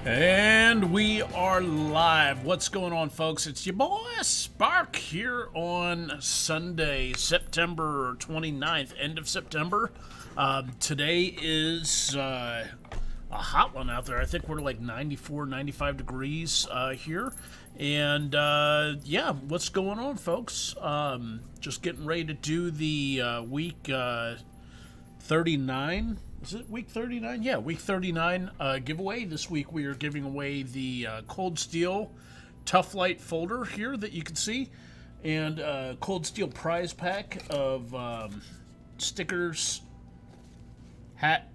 And we are live. What's going on, folks? It's your boy Spark here on Sunday, September 29th, end of September. Today is a hot one out there. I think we're like 94, 95 degrees here. And yeah, what's going on, folks? Just getting ready to do the week 39. Is it week 39? Yeah, week 39 giveaway. This week we are giving away the Cold Steel Tuff Lite folder here that you can see, and Cold Steel prize pack of stickers, hat,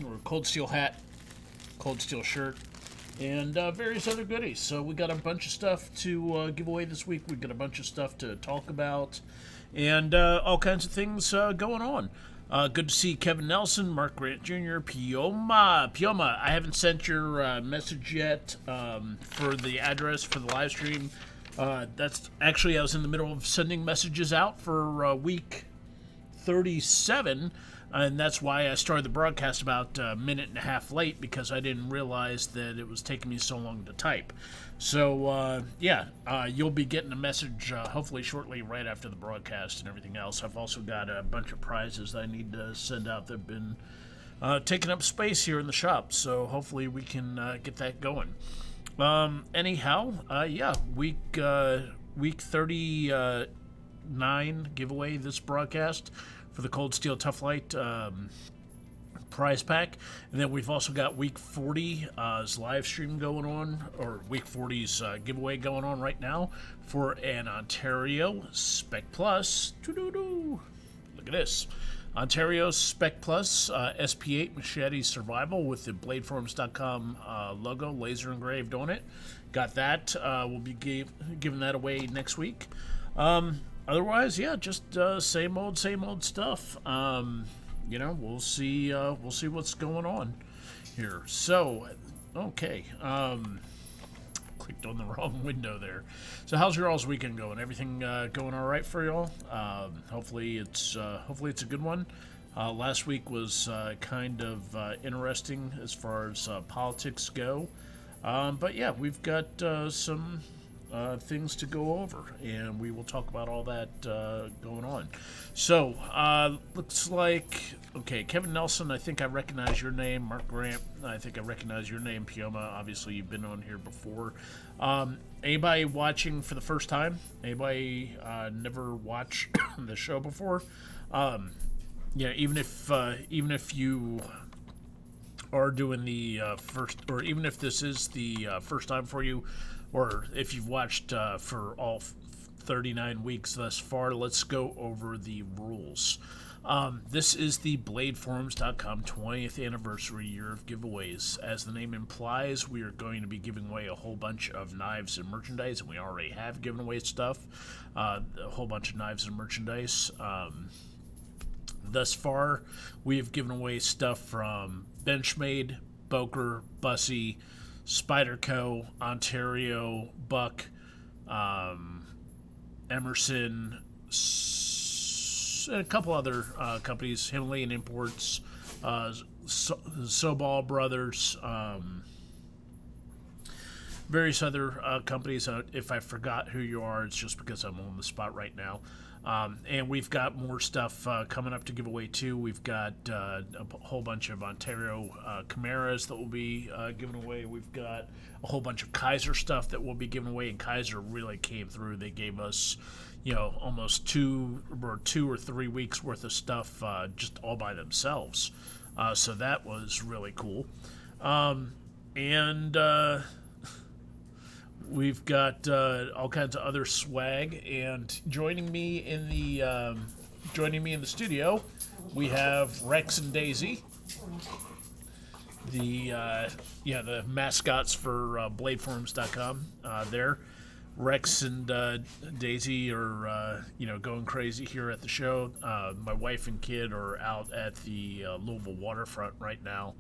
or Cold Steel hat, Cold Steel shirt, and various other goodies. So we got a bunch of stuff to give away this week. We've got a bunch of stuff to talk about, and all kinds of things going on. Good to see Kevin Nelson, Mark Grant Jr., Pioma. I haven't sent your message yet for the address for the live stream. That's actually, I was in the middle of sending messages out for week 37, and that's why I started the broadcast about a minute and a half late, because I didn't realize that it was taking me so long to type. So, yeah, you'll be getting a message hopefully shortly right after the broadcast and everything else. I've also got a bunch of prizes that I need to send out that have been taking up space here in the shop, so hopefully we can get that going. Anyhow, yeah, week 39 giveaway this broadcast for the Cold Steel Tuff Lite prize pack. And then we've also got week 40's live stream going on, or week 40's giveaway going on right now for an Ontario Spec Plus. Look at this. Ontario Spec Plus SP8 Machete Survival with the BladeForums.com logo laser engraved on it. Got that. We'll be giving that away next week. Otherwise, yeah, just same old stuff. You know, we'll see what's going on here. So, okay, clicked on the wrong window there. So, how's your all's weekend going? Everything going all right for y'all? Hopefully it's a good one. Last week was kind of interesting as far as politics go, but yeah, we've got some things to go over, and we will talk about all that going on. So, looks like, okay, Kevin Nelson, I think I recognize your name. Mark Grant, I think I recognize your name. Pioma, obviously you've been on here before. Anybody watching for the first time? Anybody never watched the show before? Yeah, even if you are doing the first, or even if this is the first time for you, or if you've watched for all 39 weeks thus far, let's go over the rules. This is the BladeForums.com 20th anniversary year of giveaways. As the name implies, we are going to be giving away a whole bunch of knives and merchandise, and we already have given away stuff, a whole bunch of knives and merchandise. Thus far, we have given away stuff from Benchmade, Boker, Bussy, Spyderco, Ontario, Buck, Emerson, and a couple other companies, Himalayan Imports, Sobal Brothers, various other companies. If I forgot who you are, it's just because I'm on the spot right now. And we've got more stuff coming up to give away too. We've got a whole bunch of Ontario Camaras that will be given away. We've got a whole bunch of Kaiser stuff that will be given away, and Kaiser really came through. They gave us, you know, almost 2 or 3 weeks worth of stuff just all by themselves. So that was really cool. And we've got all kinds of other swag, and joining me in the studio, we have Rex and Daisy, the mascots for BladeForums.com. There, Rex and Daisy are going crazy here at the show. My wife and kid are out at the Louisville waterfront right now,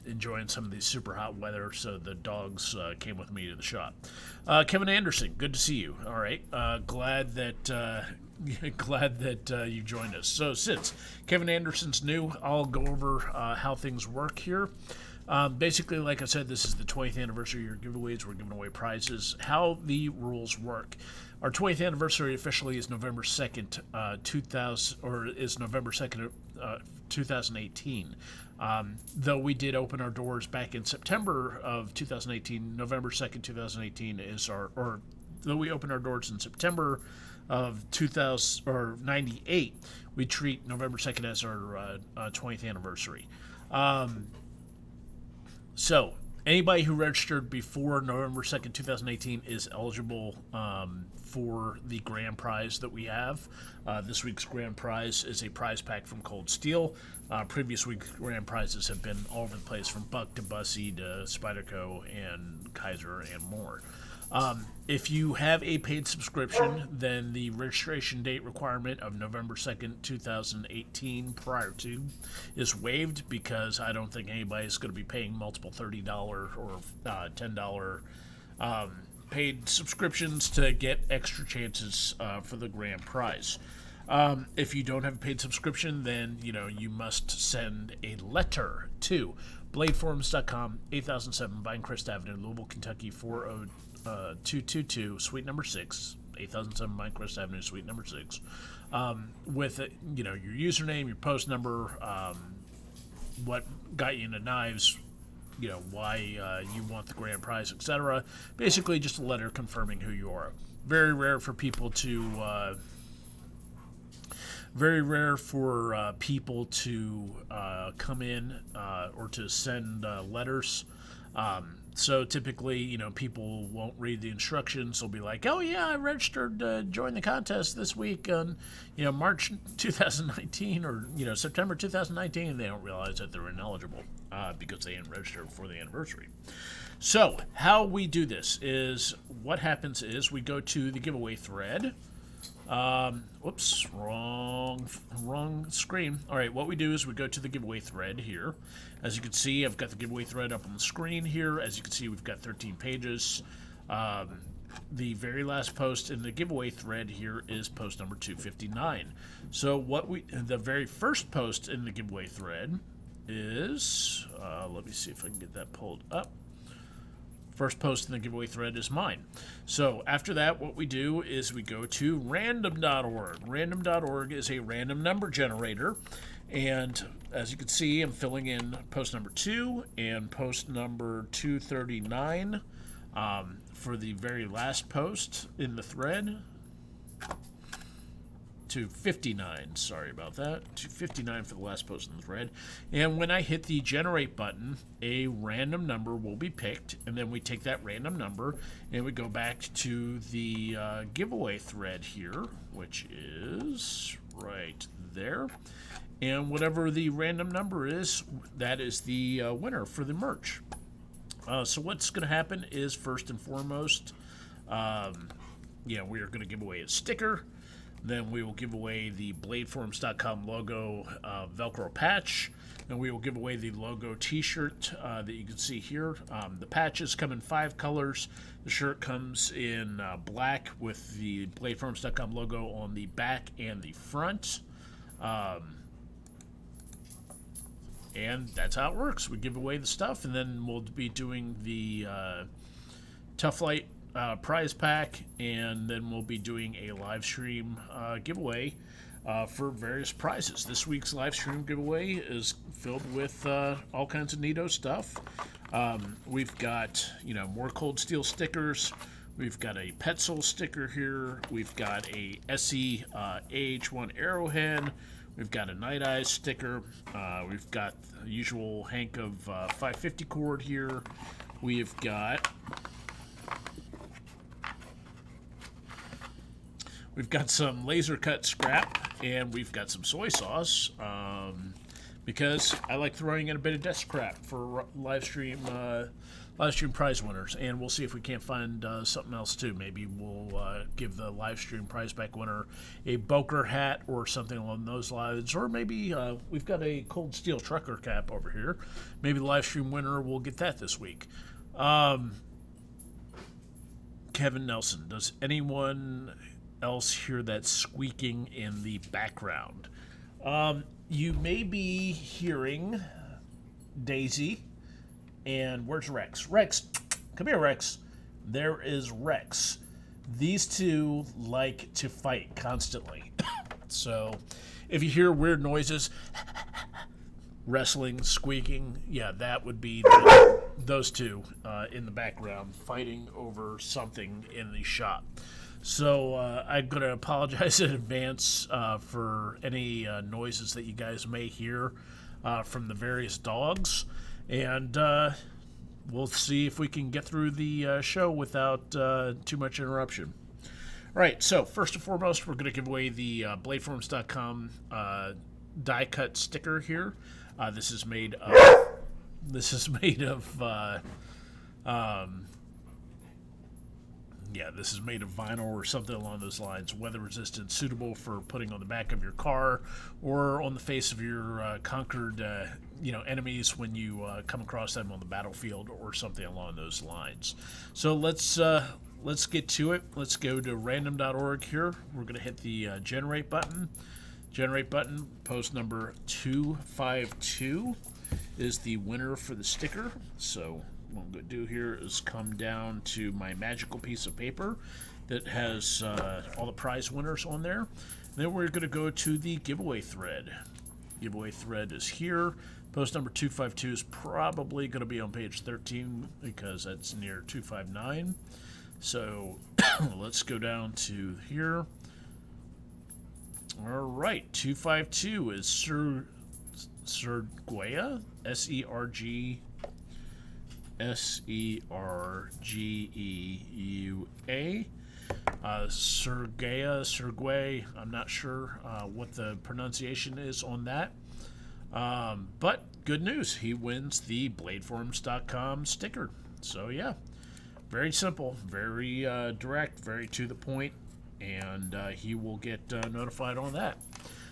enjoying some of the super hot weather, so the dogs came with me to the shop. Kevin Anderson, good to see you. All right, glad that you joined us. So since Kevin Anderson's new, I'll go over how things work here. Basically, like I said, this is the 20th anniversary of your giveaways. We're giving away prizes. How the rules work. Our 20th anniversary officially is November 2nd, 2018. Though we did open our doors back in September of 2018, November 2nd, 2018 is though we opened our doors in September of 98, we treat November 2nd as our 20th anniversary. So, anybody who registered before November 2nd, 2018 is eligible for the grand prize that we have. This week's grand prize is a prize pack from Cold Steel. Previous week's grand prizes have been all over the place, from Buck to Bussy to Spyderco and Kaiser and more. If you have a paid subscription, then the registration date requirement of November 2nd, 2018 prior to is waived, because I don't think anybody's going to be paying multiple $30 or $10 paid subscriptions to get extra chances for the grand prize. If you don't have a paid subscription, then you must send a letter to bladeforums.com, 8007 Vinecrest Avenue, Louisville, Kentucky 40222, suite number 6, 8007 Vinecrest Avenue, suite number 6, with your username, your post number, what got you into knives, why you want the grand prize, etc. Basically, just a letter confirming who you are. Very rare for people to come in or to send letters. So typically, people won't read the instructions. They'll be like, "Oh yeah, I registered to join the contest this week on, March 2019 or September 2019," and they don't realize that they're ineligible because they didn't register before the anniversary. So how we do this is, what happens is we go to the giveaway thread. Whoops, wrong screen. All right, what we do is we go to the giveaway thread here. As you can see, I've got the giveaway thread up on the screen here. As you can see, we've got 13 pages. The very last post in the giveaway thread here is post number 259. So the very first post in the giveaway thread is, let me see if I can get that pulled up. First post in the giveaway thread is mine. So after that, what we do is we go to random.org. Random.org is a random number generator. And as you can see, I'm filling in post number 2 and post number 239 for the very last post in the thread. 259, sorry about that. 259 for the last post in the thread. And when I hit the generate button, a random number will be picked, and then we take that random number and we go back to the giveaway thread here, which is right there. And whatever the random number is, that is the winner for the merch. So what's going to happen is, first and foremost, we are going to give away a sticker. Then we will give away the bladeforums.com logo Velcro patch. And we will give away the logo t-shirt that you can see here. The patches come in 5 colors. The shirt comes in black with the bladeforums.com logo on the back and the front. And that's how it works. We give away the stuff, and then we'll be doing the Tuff Lite prize pack, and then we'll be doing a live stream giveaway for various prizes. This week's live stream giveaway is filled with all kinds of neato stuff. We've got more Cold Steel stickers. We've got a Petzl sticker here. We've got a SE AH1 Arrowhead. We've got a Night Eyes sticker. We've got the usual hank of 550 cord here. We've got some laser cut scrap, and we've got some soy sauce, because I like throwing in a bit of desk scrap for live stream prize winners. And we'll see if we can't find something else too. Maybe we'll give the live stream prize pack winner a Boker hat or something along those lines. Or maybe we've got a Cold Steel trucker cap over here. Maybe the live stream winner will get that this week. Kevin Nelson, does anyone else hear that squeaking in the background? You may be hearing Daisy And where's Rex? Rex, come here, Rex. There is Rex. These two like to fight constantly. So if you hear weird noises, wrestling, squeaking, yeah, that would be those two in the background fighting over something in the shop. So I'm going to apologize in advance for any noises that you guys may hear from the various dogs. And we'll see if we can get through the show without too much interruption. All right, so first and foremost, we're going to give away the BladeForums.com die cut sticker here. This is made of this is made of vinyl or something along those lines. Weather resistant, suitable for putting on the back of your car or on the face of your conquered enemies when you come across them on the battlefield or something along those lines. So let's get to it. Let's go to random.org here. We're going to hit the generate button. Generate button, post number 252 is the winner for the sticker. So what I'm going to do here is come down to my magical piece of paper that has all the prize winners on there. Then we're going to go to the giveaway thread. Giveaway thread is here. Post number 252 is probably going to be on page 13 because that's near 259. So let's go down to here. All right, 252 is Sergeua, Sergeua. Sergeua, I'm not sure what the pronunciation is on that. But good news, he wins the BladeForums.com sticker. So yeah, very simple, very direct, very to the point, and he will get notified on that.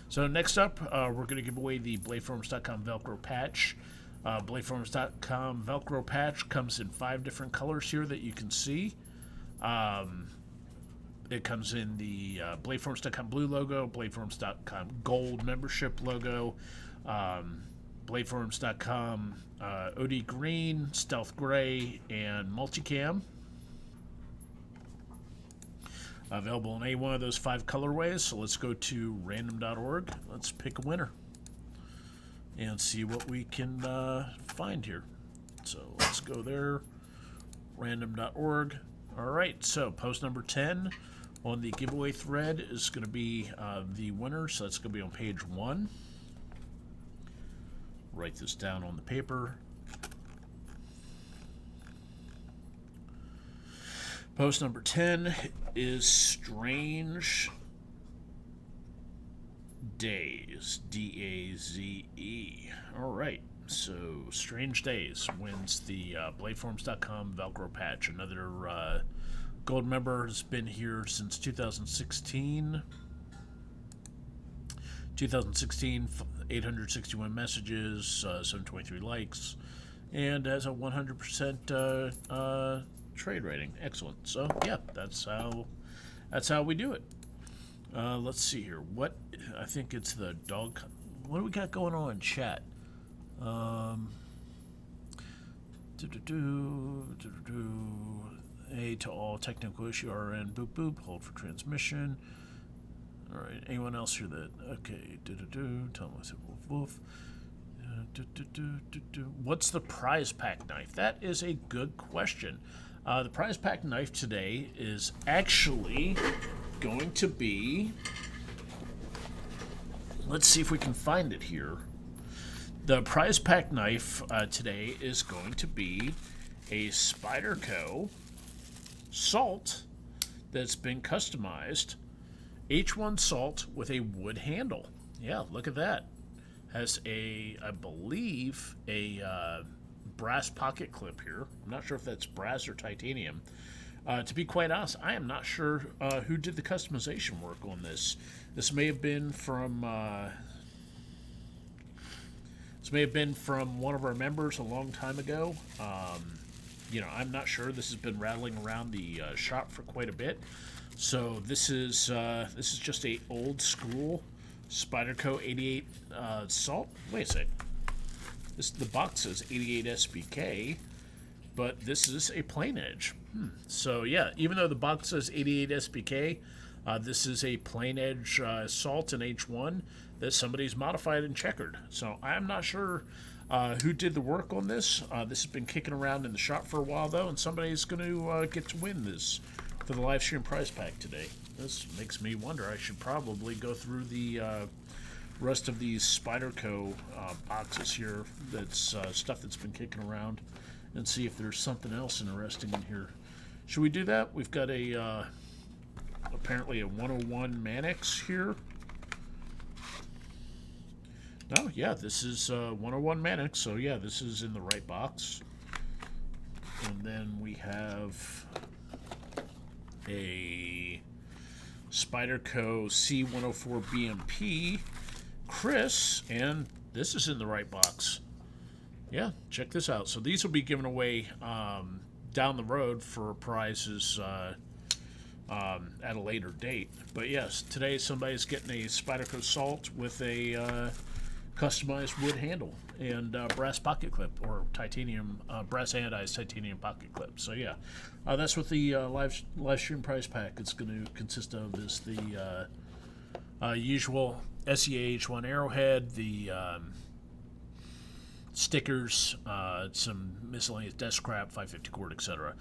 So next up, we're going to give away the BladeForums.com Velcro patch. BladeForums.com Velcro patch comes in 5 different colors here that you can see. It comes in the BladeForums.com blue logo, BladeForums.com gold membership logo, BladeForums.com OD green, stealth gray, and multicam. Available in any one of those 5 colorways. So let's go to random.org. Let's pick a winner and see what we can find here. So let's go there, random.org. All right, so post number 10 on the giveaway thread is going to be the winner. So that's going to be on page 1. Write this down on the paper. Post number 10 is Strange Daze, D-A-Z-E. All right, so Strange Daze wins the BladeForums.com Velcro patch. Another gold member, has been here since 2016. 2016, 861 messages, 723 likes, and has a 100% trade rating. Excellent. So yeah, that's how we do it. Let's see here. What I think it's the dog. What do we got going on in chat? A to all, technical issue RN, boop boop, hold for transmission. All right, anyone else here that, okay, tell myself woof woof. What's the prize pack knife? That is a good question. The prize pack knife today is actually going to be, let's see if we can find it here. The prize pack knife today is going to be a Spyderco Salt that's been customized. H1 Salt with a wood handle. Yeah, look at that. Has a, I believe, a brass pocket clip here. I'm not sure if that's brass or titanium. To be quite honest, I am not sure who did the customization work on this. This may have been from one of our members a long time ago. I'm not sure. This has been rattling around the shop for quite a bit. So this is just a old school Spyderco 88 Salt. Wait a sec. The box says 88 SBK, but this is a plain edge. So yeah, even though the box says 88 SBK, this is a plain edge Salt in H1 that somebody's modified and checkered. So I'm not sure who did the work on this. This has been kicking around in the shop for a while though, and somebody's going to get to win this for the live stream prize pack today. This makes me wonder. I should probably go through the rest of these Spyderco boxes here. That's stuff that's been kicking around, and see if there's something else interesting in here. Should we do that? We've got a apparently a 101 Mannix here. No, yeah, this is 101 Mannix, so yeah, this is in the right box. And then we have a Spyderco C104 BMP Chris, and this is in the right box. Yeah, check this out. So these will be given away down the road for prizes at a later date. But yes, today somebody's getting a Spyderco Salt with a customized wood handle and brass pocket clip, or titanium, brass anodized titanium pocket clip. So yeah, that's what the live stream prize pack is going to consist of. Is the usual SEH1 arrowhead, the stickers, some miscellaneous desk scrap, 550 cord, etc.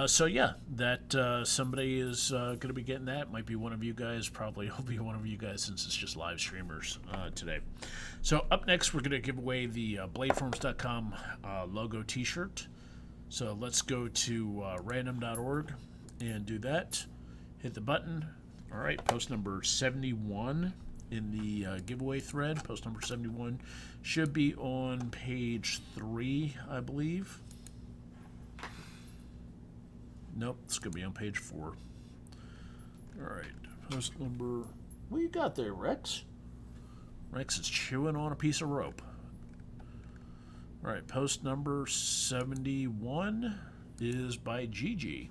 So yeah, that somebody is going to be getting that. Might be one of you guys. Probably will be one of you guys, since it's just live streamers today. So up next, we're going to give away the bladeforms.com logo t-shirt. So let's go to random.org and do that. Hit the button. All right, post number 71 in the giveaway thread. Post number 71 should be on page 3, I believe. Nope, it's going to be on page 4. All right, post number... What you got there, Rex? Rex is chewing on a piece of rope. All right, post number 71 is by Gigi.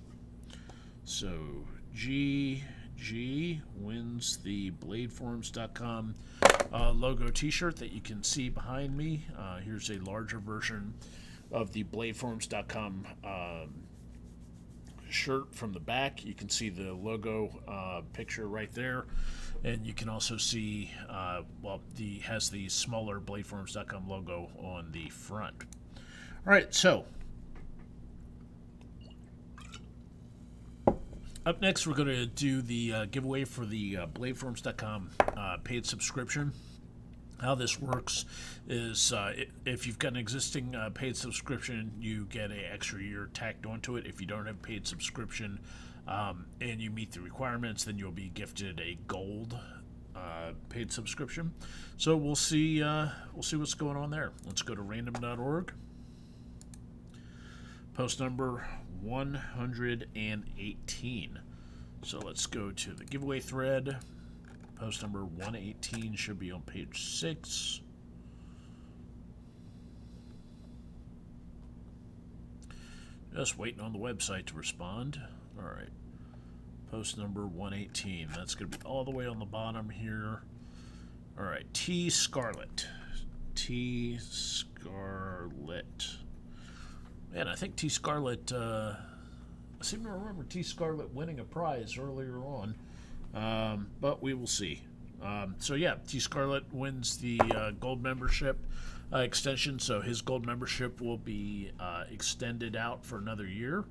So, GG wins the bladeforms.com logo t-shirt that you can see behind me. Here's a larger version of the bladeforms.com shirt from the back. You can see the logo picture right there, and you can also see has the smaller bladeforms.com logo on the front. All right, so up next we're going to do the giveaway for the bladeforms.com paid subscription. How this works is if you've got an existing paid subscription, you get an extra year tacked onto it. If you don't have a paid subscription and you meet the requirements, then you'll be gifted a gold paid subscription. So we'll see what's going on there. Let's go to random.org. Post number 118. So let's go to the giveaway thread. Post number 118 should be on page 6. Just waiting on the website to respond. All right. Post number 118. That's going to be all the way on the bottom here. All right. T Scarlet. T Scarlet. Man, I think T Scarlet... I seem to remember T Scarlet winning a prize earlier on. But we will see. So yeah, T Scarlet wins the gold membership extension, so his gold membership will be extended out for another year.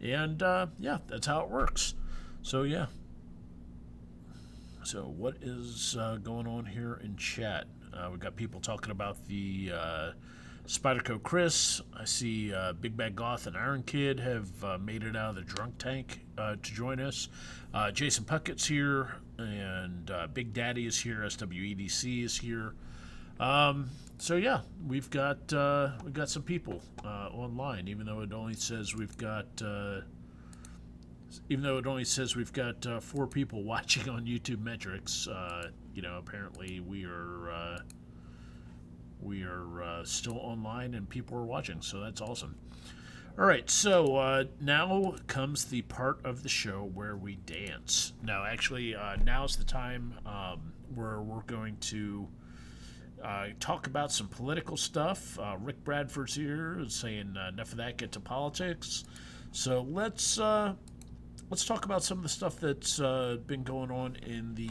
And yeah, that's how it works. So yeah. So what is going on here in chat? We've got people talking about the Spyderco Chris. I see Big Bad Goth and Iron Kid have made it out of the drunk tank to join us. Jason Puckett's here, and Big Daddy is here. SWEDC is here. So yeah, we've got some people online, even though it only says we've got 4 people watching on YouTube metrics. Apparently we are still online and people are watching, so that's awesome. All right, so now comes the part of the show where we dance. Now, actually, now's the time where we're going to talk about some political stuff. Rick Bradford's here saying enough of that, get to politics. So let's talk about some of the stuff that's been going on in the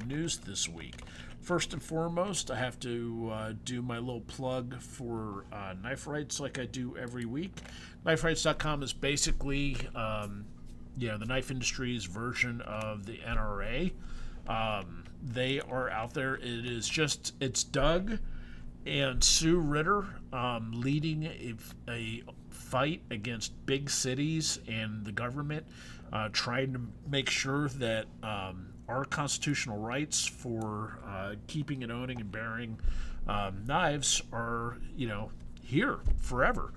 news this week. First and foremost, I have to do my little plug for Knife Rights like I do every week. KnifeRights.com is basically the knife industry's version of the NRA. They are out there. It's Doug and Sue Ritter leading a fight against big cities and the government, trying to make sure that our constitutional rights for keeping and owning and bearing knives are, here forever.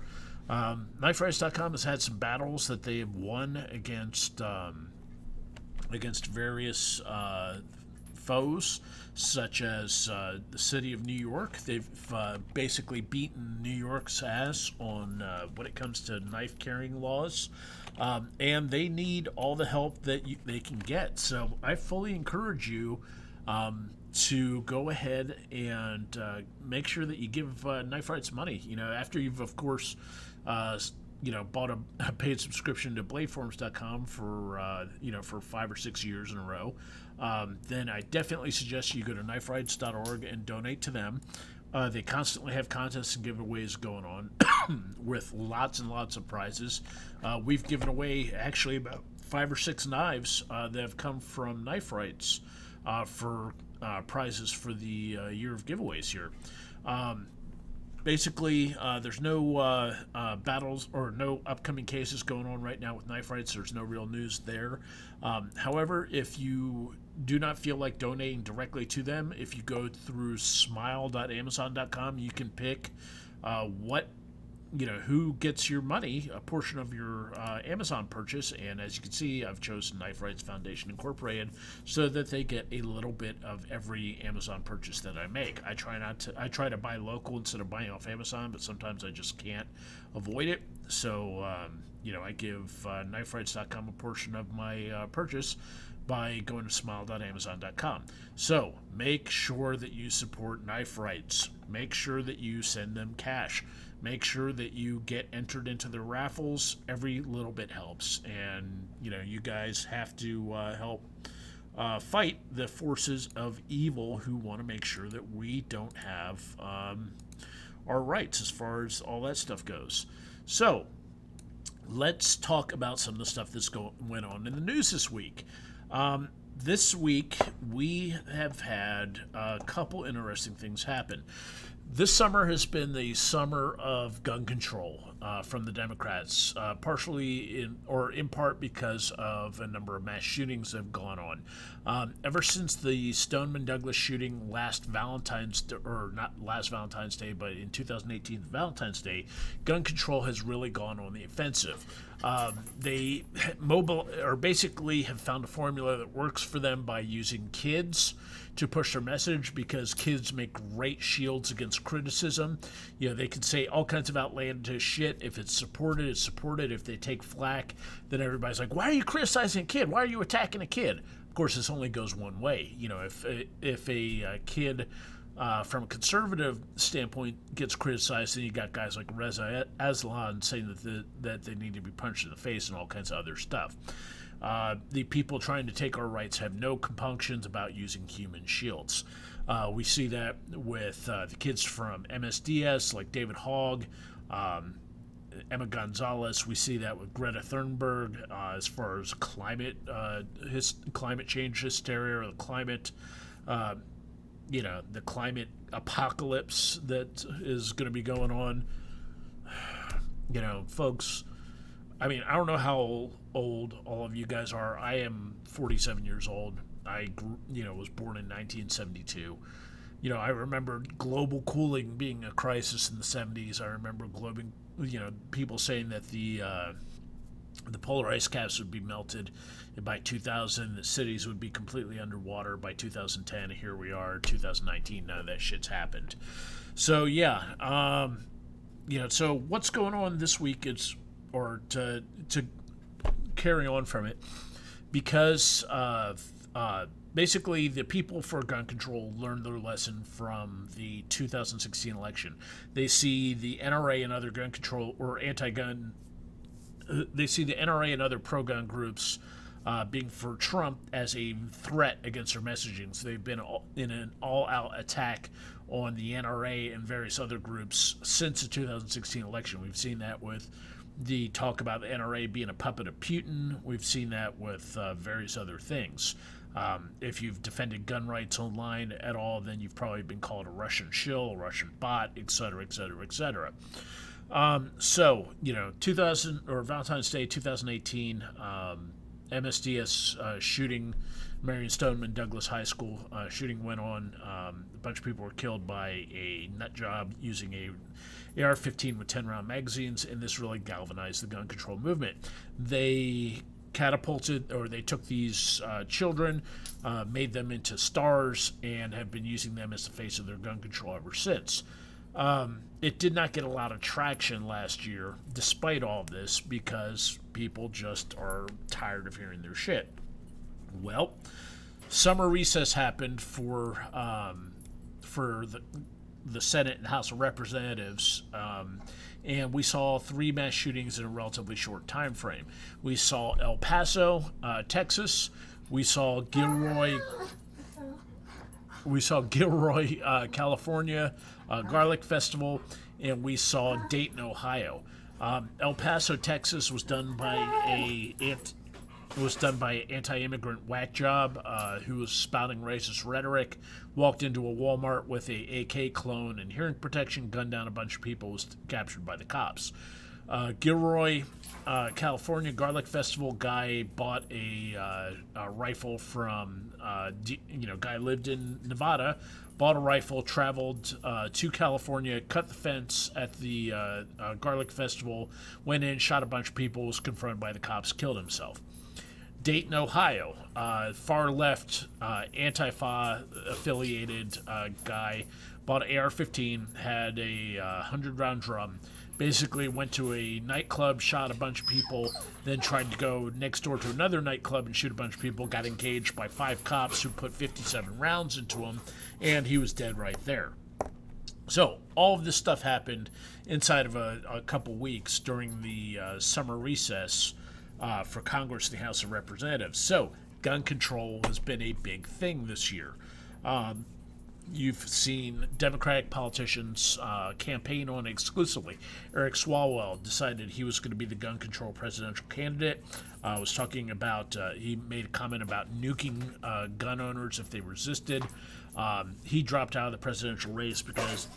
KnifeRights.com has had some battles that they have won against various foes, such as the city of New York. They've basically beaten New York's ass on when it comes to knife carrying laws, and they need all the help that they can get. So I fully encourage you to go ahead and make sure that you give Knife Rights money. After you've, of course, bought a paid subscription to bladeforms.com for 5 or 6 years in a row, then I definitely suggest you go to kniferights.org and donate to them. They constantly have contests and giveaways going on with lots and lots of prizes. We've given away actually about 5 or 6 knives that have come from Knife Rights for prizes for the year of giveaways here. Basically, there's no battles or no upcoming cases going on right now with Knife Rights. There's no real news there. However, if you do not feel like donating directly to them, if you go through smile.amazon.com, you can pick who gets your money, a portion of your Amazon purchase. And as you can see, I've chosen Knife Rights Foundation Incorporated so that they get a little bit of every Amazon purchase that I make. I try to buy local instead of buying off Amazon, but sometimes I just can't avoid it. So, I give kniferights.com a portion of my purchase by going to smile.amazon.com. So make sure that you support Knife Rights. Make sure that you send them cash. Make sure that you get entered into the raffles. Every little bit helps. And, you guys have to help fight the forces of evil who want to make sure that we don't have our rights as far as all that stuff goes. So let's talk about some of the stuff that's went on in the news this week. This week, we have had a couple interesting things happen. This summer has been the summer of gun control from the Democrats, partially in part because of a number of mass shootings that have gone on. Ever since the Stoneman Douglas shooting last Valentine's Day, or not last Valentine's Day, but in 2018 Valentine's Day, gun control has really gone on the offensive. They basically have found a formula that works for them by using kids to push their message, because kids make great shields against criticism. They can say all kinds of outlandish shit. If it's supported, it's supported. If they take flack, then everybody's like, why are you criticizing a kid? Why are you attacking a kid? Of course, this only goes one way. If a kid from a conservative standpoint gets criticized, then you got guys like Reza Aslan saying that they need to be punched in the face and all kinds of other stuff. The people trying to take our rights have no compunctions about using human shields. We see that with the kids from MSDS, like David Hogg, Emma Gonzalez. We see that with Greta Thunberg as far as climate change hysteria, or the climate apocalypse that is going to be going on. Folks, I don't know how old all of you guys are. I am 47 years old. I was born in 1972. I remember global cooling being a crisis in the 70s. I remember people saying that the polar ice caps would be melted by 2000. The cities would be completely underwater by 2010. Here we are, 2019. None of that shit's happened. So so what's going on this week is, or to carry on from it, because of basically, the people for gun control learned their lesson from the 2016 election. They see the NRA and other gun control or anti-gun. They see the NRA and other pro-gun groups being for Trump as a threat against their messaging. So they've been in an all-out attack on the NRA and various other groups since the 2016 election. We've seen that with the talk about the NRA being a puppet of Putin. We've seen that with various other things. If you've defended gun rights online at all, then you've probably been called a Russian shill, a Russian bot, etc., etc., etc. So, 2000 or Valentine's Day 2018, MSDS shooting, Marion Stoneman Douglas High School shooting went on. A bunch of people were killed by a nut job using a AR-15 with 10-round magazines, and this really galvanized the gun control movement. They they took these children, made them into stars, and have been using them as the face of their gun control ever since. It did not get a lot of traction last year, despite all of this, because people just are tired of hearing their shit. Well, summer recess happened for the Senate and House of Representatives, and we saw 3 mass shootings in a relatively short time frame. We saw El Paso, Texas. We saw Gilroy, California, Garlic Festival, and we saw Dayton, Ohio. El Paso, Texas, was done by an anti-immigrant whack job who was spouting racist rhetoric, walked into a Walmart with a AK clone and hearing protection, gunned down a bunch of people, was captured by the cops. Gilroy, California, Garlic Festival guy bought a rifle from, guy lived in Nevada, bought a rifle, traveled to California, cut the fence at the Garlic Festival, went in, shot a bunch of people, was confronted by the cops, killed himself. Dayton, Ohio, far left, Antifa affiliated guy, bought an AR-15, had a 100-round drum, basically went to a nightclub, shot a bunch of people, then tried to go next door to another nightclub and shoot a bunch of people, got engaged by 5 cops who put 57 rounds into him, and he was dead right there. So all of this stuff happened inside of a couple weeks during the summer recess for Congress and the House of Representatives. So gun control has been a big thing this year. You've seen Democratic politicians campaign on it exclusively. Eric Swalwell decided he was going to be the gun control presidential candidate. Was talking about, he made a comment about nuking gun owners if they resisted. He dropped out of the presidential race because,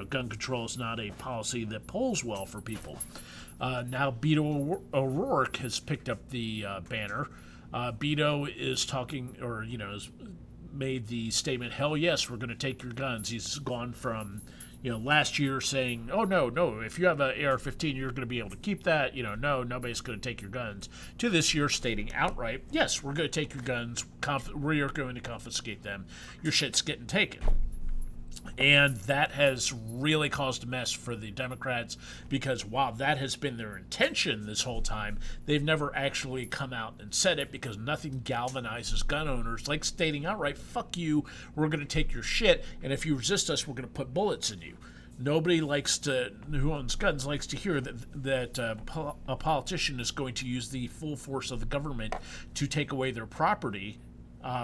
gun control is not a policy that polls well for people. Now Beto O'Rourke has picked up the banner. Beto is talking, has made the statement, hell yes, we're going to take your guns. He's gone from, last year saying, oh, no, if you have an AR-15, you're going to be able to keep that. No, nobody's going to take your guns. To this year stating outright, yes, we're going to take your guns. We are going to confiscate them. Your shit's getting taken. And that has really caused a mess for the Democrats because while that has been their intention this whole time, they've never actually come out and said it because nothing galvanizes gun owners like stating outright, fuck you, we're going to take your shit, and if you resist us, we're going to put bullets in you. Nobody who owns guns likes to hear that a politician is going to use the full force of the government to take away their property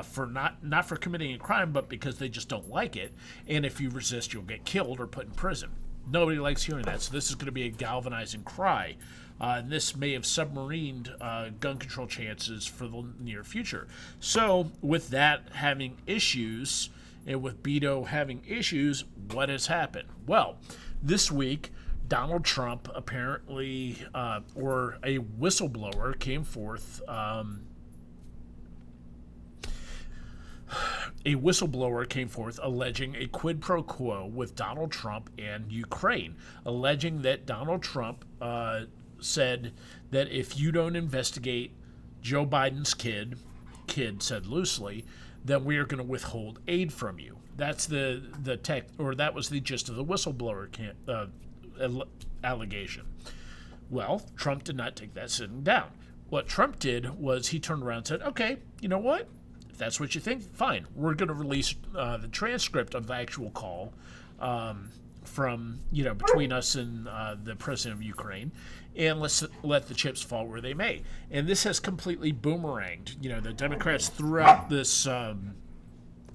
for not for committing a crime, but because they just don't like it. And if you resist, you'll get killed or put in prison. Nobody likes hearing that. So this is going to be a galvanizing cry. And this may have submarined gun control chances for the near future. So with that having issues, and with Beto having issues, what has happened? Well, this week, Donald Trump apparently, or a whistleblower came forth. A whistleblower came forth alleging a quid pro quo with Donald Trump and Ukraine, alleging that Donald Trump said that if you don't investigate Joe Biden's kid said loosely, then we are going to withhold aid from you. That's the that was the gist of the whistleblower allegation. Well, Trump did not take that sitting down. What Trump did was he turned around and said, okay, you know what? that's what you think, fine. We're going to release the transcript of the actual call from, between us and the president of Ukraine, and let's let the chips fall where they may. And this has completely boomeranged. The Democrats threw out this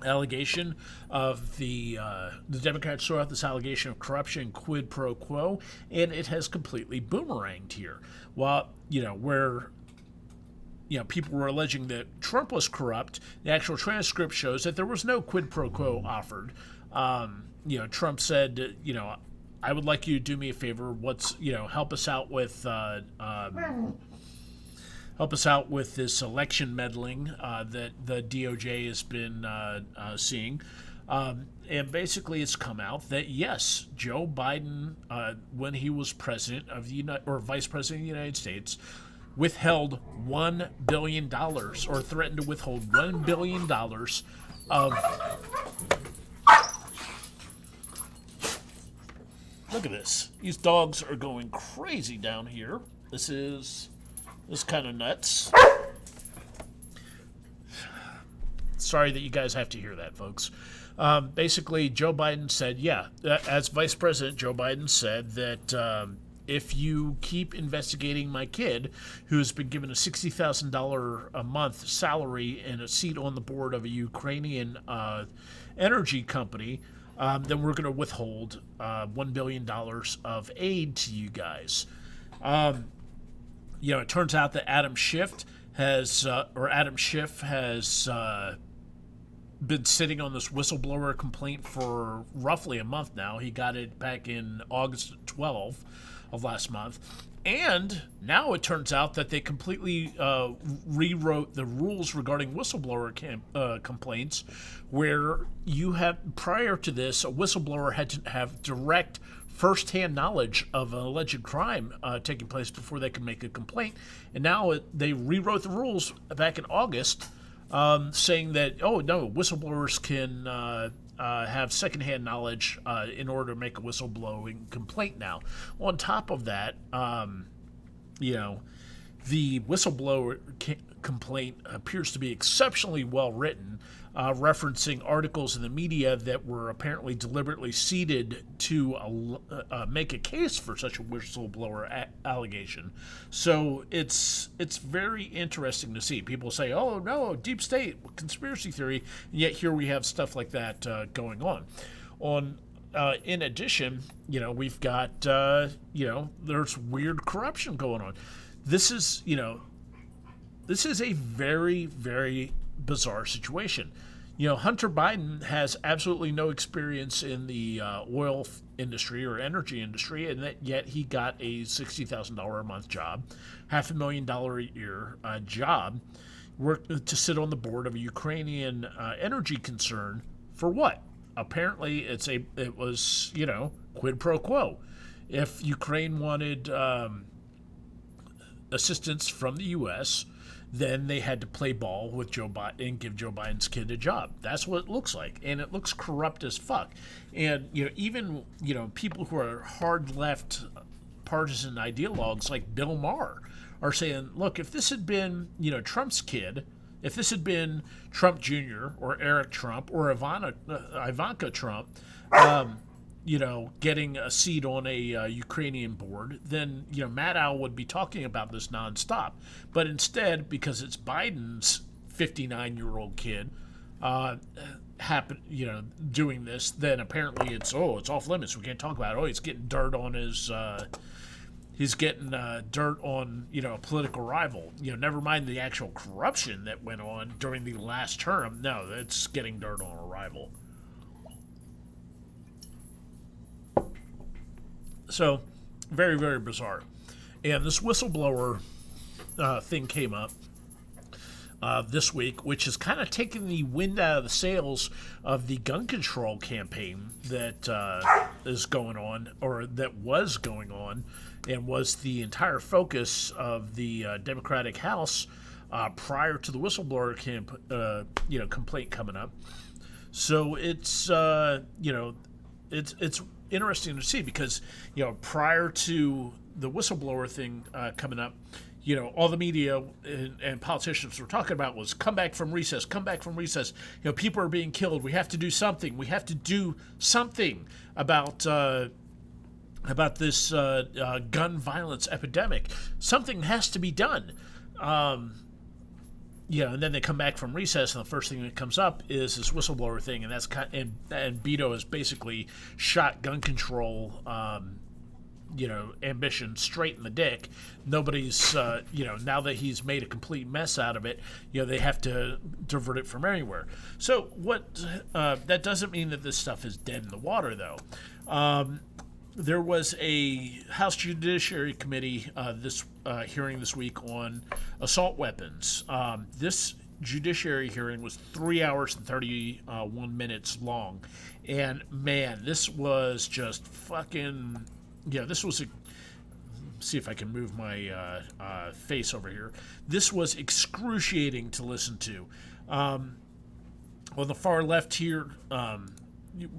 allegation of the Democrats threw out this allegation of corruption, quid pro quo, and it has completely boomeranged here. While, where people were alleging that Trump was corrupt, the actual transcript shows that there was no quid pro quo offered. Trump said, I would like you to do me a favor. Help us out with this election meddling that the DOJ has been seeing. And basically, it's come out that yes, Joe Biden, when he was president of the vice president of the United States, withheld $1 billion, or threatened to withhold $1 billion of. Look at this. These dogs are going crazy down here. This is kind of nuts. Sorry that you guys have to hear that, folks. Basically, Joe Biden said, as vice president, Joe Biden said that if you keep investigating my kid, who's been given a $60,000 a month salary and a seat on the board of a Ukrainian energy company, then we're going to withhold $1 billion of aid to you guys. It turns out that Adam Schiff has been sitting on this whistleblower complaint for roughly a month now. He got it back in August 12th of last month. And now it turns out that they completely rewrote the rules regarding whistleblower complaints, where you have, prior to this, a whistleblower had to have direct first-hand knowledge of an alleged crime taking place before they could make a complaint. And now they rewrote the rules back in August, saying that, oh, no, whistleblowers can have second-hand knowledge in order to make a whistleblowing complaint now. On top of that, the whistleblower complaint appears to be exceptionally well written, referencing articles in the media that were apparently deliberately seeded to make a case for such a whistleblower allegation. So it's very interesting to see. People say, oh, no, deep state, conspiracy theory, and yet here we have stuff like that going on. In addition, we've got, there's weird corruption going on. This is a very, very bizarre situation. Hunter Biden has absolutely no experience in the oil industry or energy industry, and yet he got a $60,000 a month job, $500,000 a year job, to sit on the board of a Ukrainian energy concern for what? Apparently, it was quid pro quo. If Ukraine wanted assistance from the U.S., then they had to play ball with Joe Biden and give Joe Biden's kid a job. That's what it looks like, and it looks corrupt as fuck. And even people who are hard left partisan ideologues like Bill Maher are saying, look, if this had been Trump's kid, if this had been Trump Jr. or Eric Trump or Ivanka Trump, getting a seat on a Ukrainian board, then, Matt Owl would be talking about this nonstop. But instead, because it's Biden's 59-year-old kid doing this, then apparently it's off limits. We can't talk about it. Oh, he's getting dirt on his... dirt on, a political rival. Never mind the actual corruption that went on during the last term. No, it's getting dirt on a rival. So, very, very bizarre. And this whistleblower thing came up this week, which has kind of taken the wind out of the sails of the gun control campaign that is going on, or that was going on, and was the entire focus of the Democratic House prior to the whistleblower complaint coming up. So it's it's interesting to see because prior to the whistleblower thing coming up, all the media and politicians were talking about was come back from recess, come back from recess. People are being killed. We have to do something. We have to do something about this gun violence epidemic. Something has to be done. And then they come back from recess, and the first thing that comes up is this whistleblower thing, and that's and Beto has basically shot gun control, ambition straight in the dick. Nobody's, now that he's made a complete mess out of it, they have to divert it from everywhere. So that doesn't mean that this stuff is dead in the water, though. There was a House Judiciary Committee hearing this week on assault weapons. This judiciary hearing was 3 hours and 31 minutes long. And, man, this was just fucking... this was see if I can move my face over here. This was excruciating to listen to. On the far left here...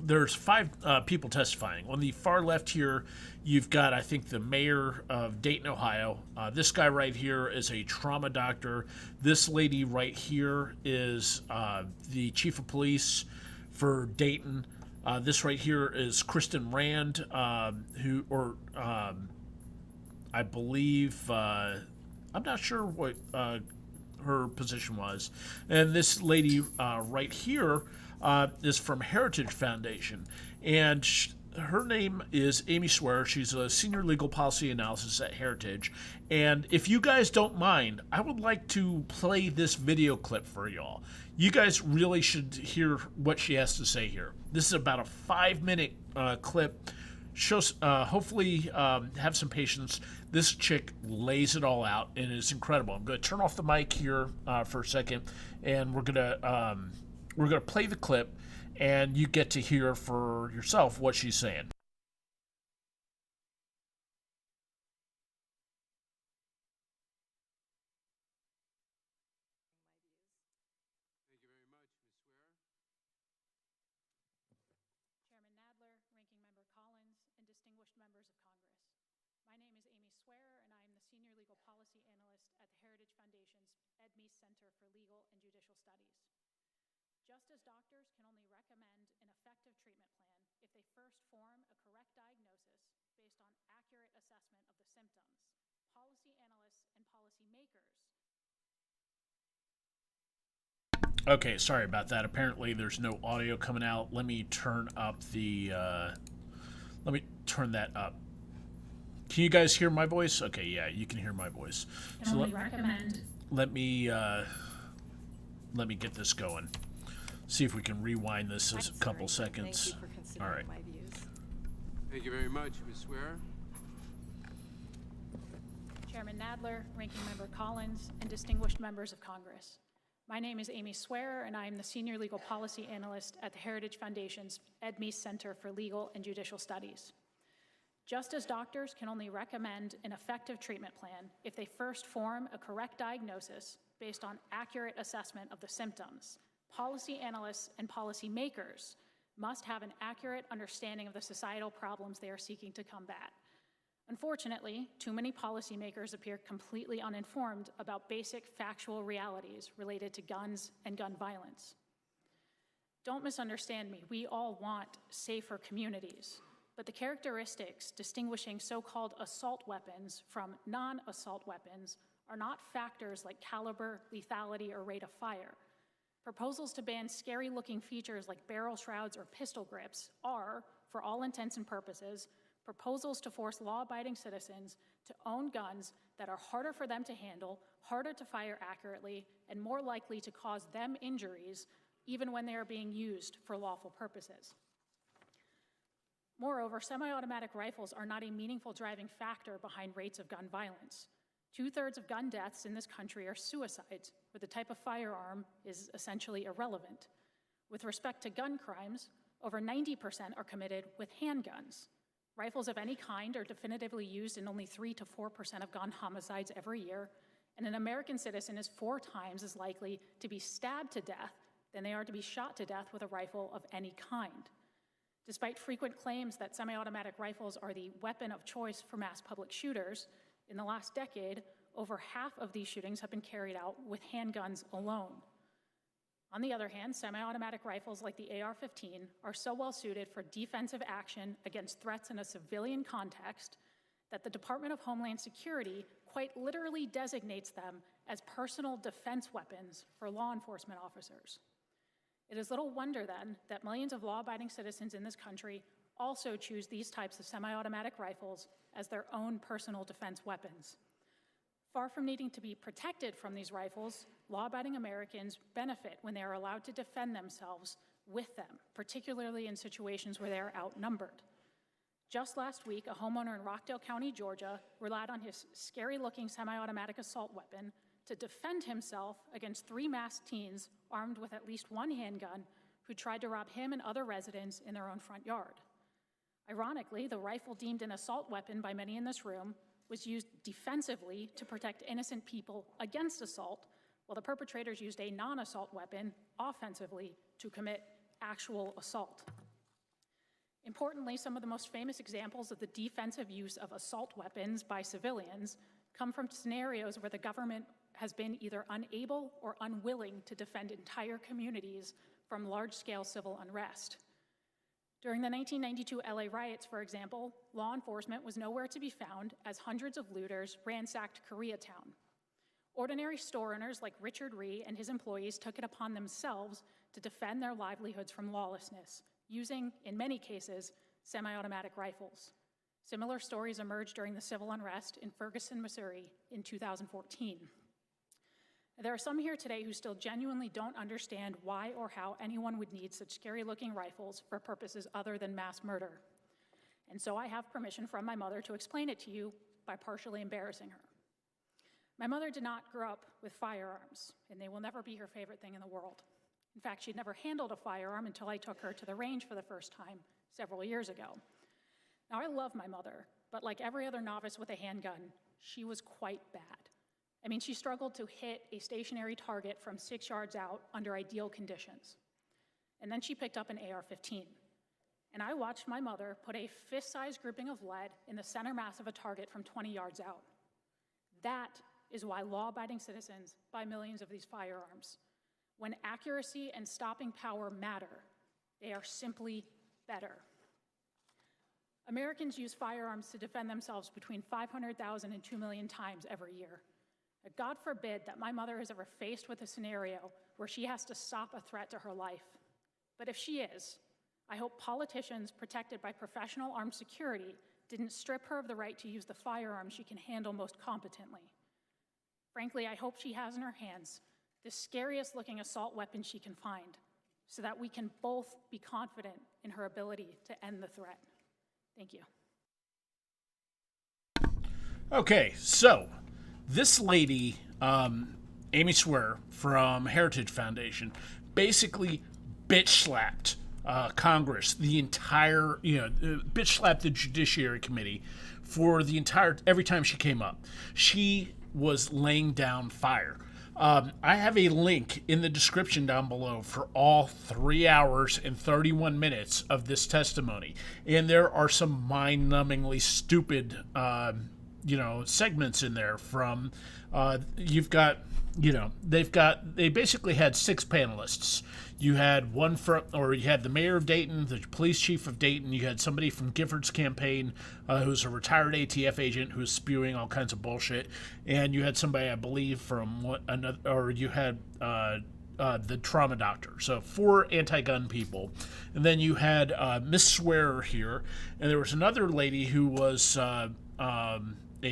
there's 5 people testifying. On the far left here, you've got, I think, the mayor of Dayton, Ohio. This guy right here is a trauma doctor. This lady right here is the chief of police for Dayton. This right here is Kristen Rand, I believe, I'm not sure what her position was. And this lady right here is from Heritage Foundation, and her name is Amy Swearer. She's a senior legal policy analysis at Heritage, and if you guys don't mind, I would like to play this video clip for y'all. You guys really should hear what she has to say here. This is about a 5-minute clip. Shows, hopefully have some patience. This chick lays it all out, and it's incredible. I'm going to turn off the mic here for a second, and we're gonna play the clip, and you get to hear for yourself what she's saying. Thank you very much, Ms. Swearer. Chairman Nadler, Ranking Member Collins, and distinguished members of Congress. My name is Amy Swearer, and I am the Senior Legal Policy Analyst at the Heritage Foundation's Ed Meese Center for Legal and Judicial Studies. Just as doctors can only recommend an effective treatment plan if they first form a correct diagnosis based on accurate assessment of the symptoms, policy analysts and policy makers. Okay, sorry about that. Apparently there's no audio coming out. Let me turn up let me turn that up. Can you guys hear my voice? Okay, yeah, you can hear my voice. So let me get this going. See if we can rewind this a couple seconds. Thank you for considering All right. my views. Thank you very much, Ms. Swearer. Chairman Nadler, Ranking Member Collins, and distinguished members of Congress. My name is Amy Swearer, and I am the Senior Legal Policy Analyst at the Heritage Foundation's Ed Meese Center for Legal and Judicial Studies. Just as doctors can only recommend an effective treatment plan if they first form a correct diagnosis based on accurate assessment of the symptoms, policy analysts and policy makers must have an accurate understanding of the societal problems they are seeking to combat. Unfortunately, too many policymakers appear completely uninformed about basic factual realities related to guns and gun violence. Don't misunderstand me. We all want safer communities, but the characteristics distinguishing so-called assault weapons from non-assault weapons are not factors like caliber, lethality, or rate of fire. Proposals to ban scary-looking features like barrel shrouds or pistol grips are, for all intents and purposes, proposals to force law-abiding citizens to own guns that are harder for them to handle, harder to fire accurately, and more likely to cause them injuries, even when they are being used for lawful purposes. Moreover, semi-automatic rifles are not a meaningful driving factor behind rates of gun violence. 2/3 of gun deaths in this country are suicides, where the type of firearm is essentially irrelevant. With respect to gun crimes, over 90% are committed with handguns. Rifles of any kind are definitively used in only 3 to 4% of gun homicides every year, and an American citizen is 4 times as likely to be stabbed to death than they are to be shot to death with a rifle of any kind. Despite frequent claims that semi-automatic rifles are the weapon of choice for mass public shooters, in the last decade, over half of these shootings have been carried out with handguns alone. On the other hand, semi-automatic rifles like the AR-15 are so well suited for defensive action against threats in a civilian context that the Department of Homeland Security quite literally designates them as personal defense weapons for law enforcement officers. It is little wonder then that millions of law-abiding citizens in this country also choose these types of semi-automatic rifles as their own personal defense weapons. Far from needing to be protected from these rifles, law-abiding Americans benefit when they are allowed to defend themselves with them, particularly in situations where they are outnumbered. Just last week, a homeowner in Rockdale County, Georgia, relied on his scary-looking semi-automatic assault weapon to defend himself against 3 masked teens armed with at least one handgun who tried to rob him and other residents in their own front yard. Ironically, the rifle deemed an assault weapon by many in this room was used defensively to protect innocent people against assault, while the perpetrators used a non-assault weapon offensively to commit actual assault. Importantly, some of the most famous examples of the defensive use of assault weapons by civilians come from scenarios where the government has been either unable or unwilling to defend entire communities from large-scale civil unrest. During the 1992 LA riots, for example, law enforcement was nowhere to be found as hundreds of looters ransacked Koreatown. Ordinary store owners like Richard Ree and his employees took it upon themselves to defend their livelihoods from lawlessness, using, in many cases, semi-automatic rifles. Similar stories emerged during the civil unrest in Ferguson, Missouri in 2014. There are some here today who still genuinely don't understand why or how anyone would need such scary-looking rifles for purposes other than mass murder. And so I have permission from my mother to explain it to you by partially embarrassing her. My mother did not grow up with firearms, and they will never be her favorite thing in the world. In fact, she'd never handled a firearm until I took her to the range for the first time several years ago. Now, I love my mother, but like every other novice with a handgun, she was quite bad. I mean, she struggled to hit a stationary target from 6 yards out under ideal conditions. And then she picked up an AR-15. And I watched my mother put a fist-sized grouping of lead in the center mass of a target from 20 yards out. That is why law-abiding citizens buy millions of these firearms. When accuracy and stopping power matter, they are simply better. Americans use firearms to defend themselves between 500,000 and 2 million times every year. God forbid that my mother is ever faced with a scenario where she has to stop a threat to her life. But if she is, I hope politicians protected by professional armed security didn't strip her of the right to use the firearm she can handle most competently. Frankly, I hope she has in her hands the scariest looking assault weapon she can find, so that we can both be confident in her ability to end the threat. Thank you. Okay, so this lady, Amy Swearer from Heritage Foundation, basically bitch slapped Congress, the entire, bitch slapped the Judiciary Committee for the every time she came up. She was laying down fire. I have a link in the description down below for all 3 hours and 31 minutes of this testimony. And there are some mind-numbingly stupid segments in there from, you've got, they basically had 6 panelists. You had you had the mayor of Dayton, the police chief of Dayton, you had somebody from Gifford's campaign, who's a retired ATF agent who's spewing all kinds of bullshit, and you had somebody, I believe, you had the trauma doctor. So 4 anti-gun people. And then you had Miss Swearer here, and there was another lady who was a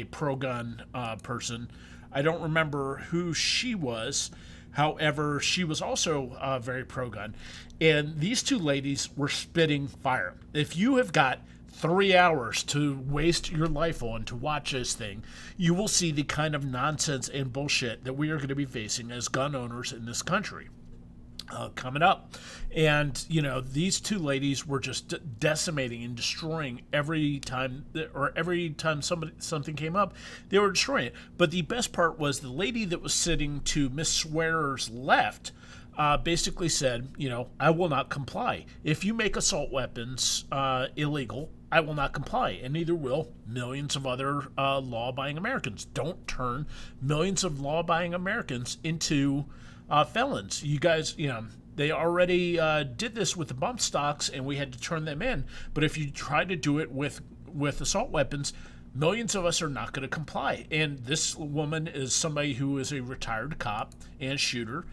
pro-gun person. I don't remember who she was. However, she was also very pro-gun. And these 2 ladies were spitting fire. If you have got 3 hours to waste your life on to watch this thing, you will see the kind of nonsense and bullshit that we are going to be facing as gun owners in this country coming up. And, these 2 ladies were just decimating and destroying every time something came up, they were destroying it. But the best part was the lady that was sitting to Miss Swearer's left, basically said, I will not comply. If you make assault weapons illegal, I will not comply, and neither will millions of other law-abiding Americans. Don't turn millions of law-abiding Americans into felons. You guys, they already did this with the bump stocks, and we had to turn them in. But if you try to do it with assault weapons, millions of us are not going to comply. And this woman is somebody who is a retired cop and shooter.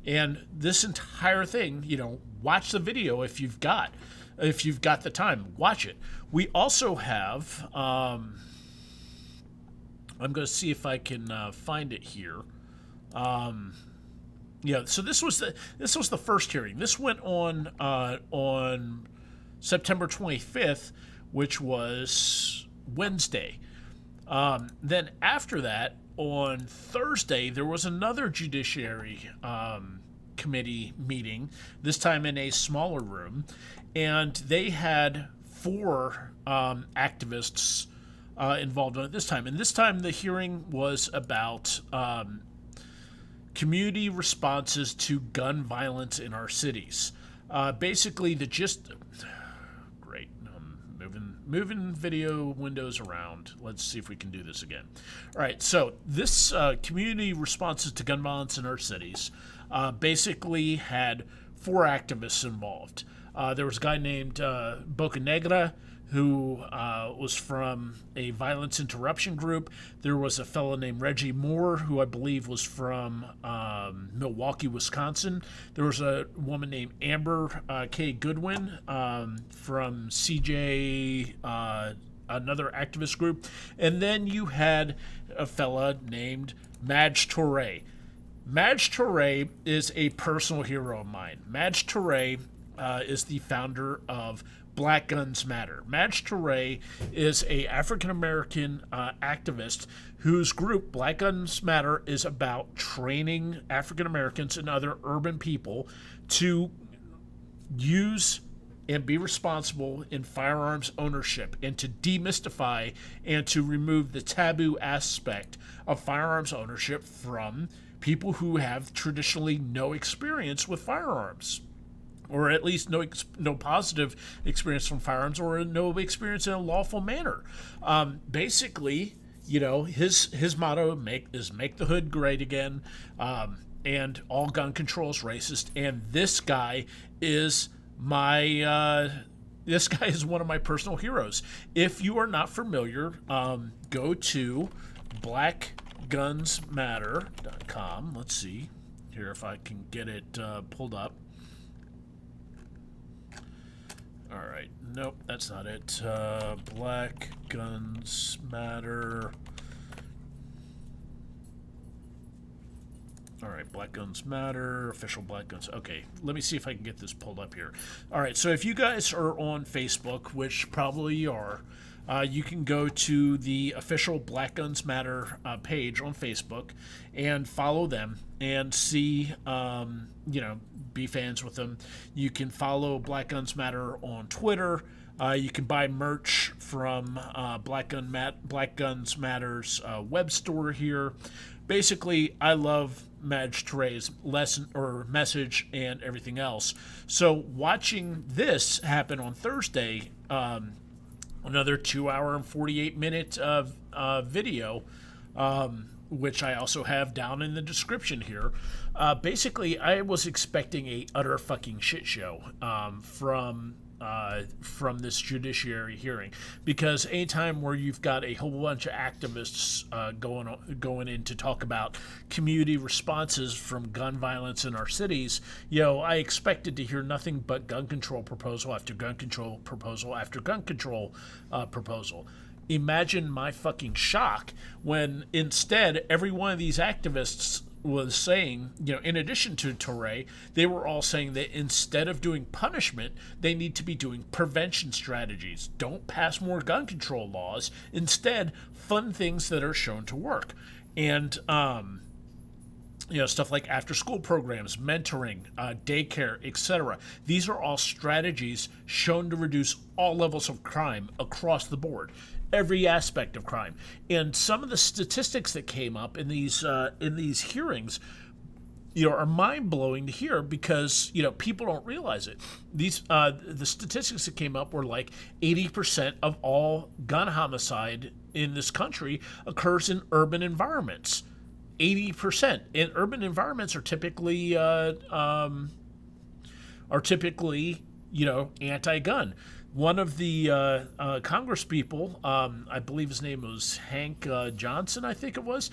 And this entire thing, watch the video if you've got the time. Watch it. We also have, I'm going to see if I can find it here. So this was the first hearing. This went on September 25th, which was Wednesday. Then after that, on Thursday, there was another Judiciary committee meeting, this time in a smaller room, and they had 4 activists involved in it this time. And this time the hearing was about community responses to gun violence in our cities. Basically, the gist... Great. Moving video windows around. Let's see if we can do this again. All right, so this community responses to gun violence in our cities basically had 4 activists involved. There was a guy named Boca Negra, who was from a violence interruption group. There was a fellow named Reggie Moore, who I believe was from Milwaukee, Wisconsin. There was a woman named Amber K. Goodwin from CJ, another activist group. And then you had a fella named Madge Toure. Madge Toure is a personal hero of mine. Madge Toure is the founder of Black Guns Matter. Madge Toure is a African-American activist whose group, Black Guns Matter, is about training African-Americans and other urban people to use and be responsible in firearms ownership, and to demystify and to remove the taboo aspect of firearms ownership from people who have traditionally no experience with firearms, or at least no positive experience from firearms, or no experience in a lawful manner. Basically, his motto is make the hood great again, and all gun control is racist. And this guy is one of my personal heroes. If you are not familiar, go to blackgunsmatter.com. Let's see here if I can get it pulled up. All right. Nope, that's not it. Black Guns Matter. All right, Black Guns Matter, official Black Guns. Okay, let me see if I can get this pulled up here. All right, so if you guys are on Facebook, which probably you are, you can go to the official Black Guns Matter page on Facebook and follow them and see, be fans with them. You can follow Black Guns Matter on Twitter. You can buy merch from Black Guns Matter's web store here. Basically, I love Madge Toure's message and everything else. So watching this happen on Thursday, another 2-hour and 48-minute video, which I also have down in the description here. Basically, I was expecting a utter fucking shit show from this judiciary hearing, because anytime where you've got a whole bunch of activists going in to talk about community responses from gun violence in our cities, I expected to hear nothing but gun control proposal after gun control proposal after gun control proposal. Imagine my fucking shock when instead every one of these activists was saying, in addition to Toure, they were all saying that instead of doing punishment, they need to be doing prevention strategies. Don't pass more gun control laws. Instead, fund things that are shown to work. And, stuff like after-school programs, mentoring, daycare, etc. These are all strategies shown to reduce all levels of crime across the board. Every aspect of crime. And some of the statistics that came up in these hearings are mind-blowing to hear because, people don't realize it. These the statistics that came up were like 80% of all gun homicide in this country occurs in urban environments. 80%. And urban environments are typically anti-gun. One of the Congress people, I believe his name was Hank Johnson, I think it was,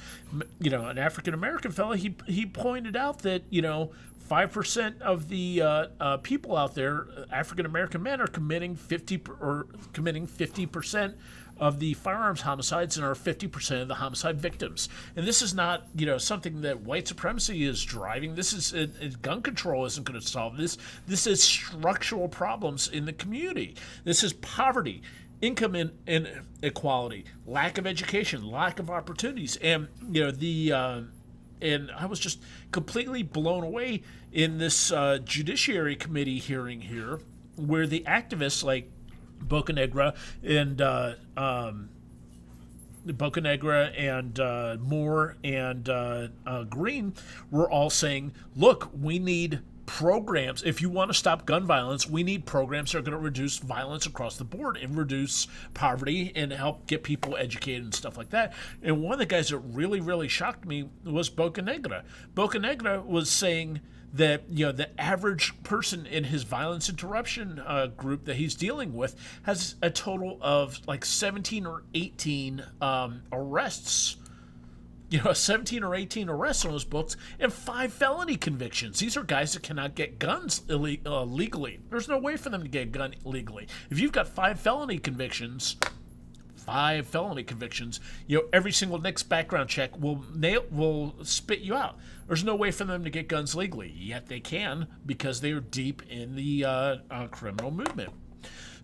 an African-American fellow, he pointed out that, 5% of the people out there, African-American men, are committing 50% of the firearms homicides and are 50% of the homicide victims. And this is not, something that white supremacy is driving. This is gun control isn't going to solve this. This is structural problems in the community. This is poverty, income inequality, lack of education, lack of opportunities, and and I was just completely blown away in this Judiciary Committee hearing here, where the activists like Bocanegra and Moore and Green were all saying, look, we need programs. If you want to stop gun violence, we need programs that are going to reduce violence across the board and reduce poverty and help get people educated and stuff like that. And one of the guys that really, really shocked me was Bocanegra. Bocanegra was saying that the average person in his violence interruption group that he's dealing with has a total of like 17 or 18 arrests. 17 or 18 arrests on his books and 5 felony convictions. These are guys that cannot get guns legally. There's no way for them to get a gun legally. If you've got 5 felony convictions, every single next background check will spit you out. There's no way for them to get guns legally, yet they can because they are deep in the criminal movement.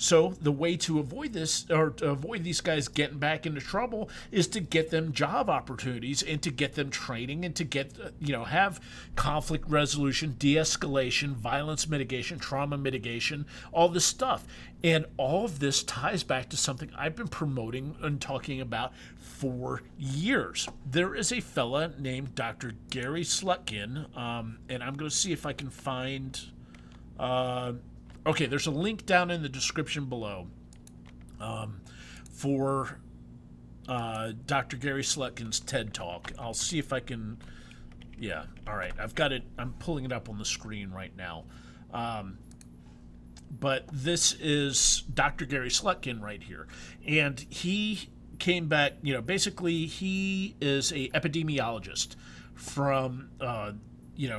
So the way to avoid this, or to avoid these guys getting back into trouble, is to get them job opportunities and to get them training and to get, have conflict resolution, de-escalation, violence mitigation, trauma mitigation, all this stuff. And all of this ties back to something I've been promoting and talking about for years. There is a fella named Dr. Gary Slutkin, and I'm going to see if I can find... Okay, there's a link down in the description below for Dr. Gary Slutkin's TED Talk. I'll see if I can... Yeah, all right. I've got it. I'm pulling it up on the screen right now. But this is Dr. Gary Slutkin right here. And he came back, basically he is a epidemiologist from...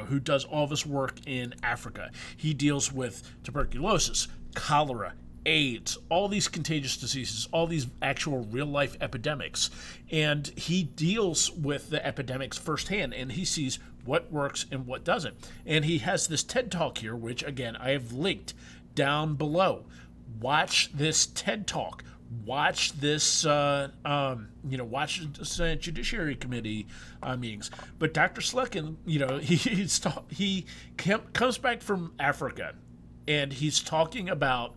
who does all this work in Africa. He deals with tuberculosis, cholera, AIDS, all these contagious diseases, all these actual real-life epidemics. And he deals with the epidemics firsthand, and he sees what works and what doesn't. And he has this TED Talk here, which, again, I have linked down below. Watch this TED Talk. Watch this, watch the Senate Judiciary Committee meetings. But Dr. Slutkin, he comes back from Africa, and he's talking about,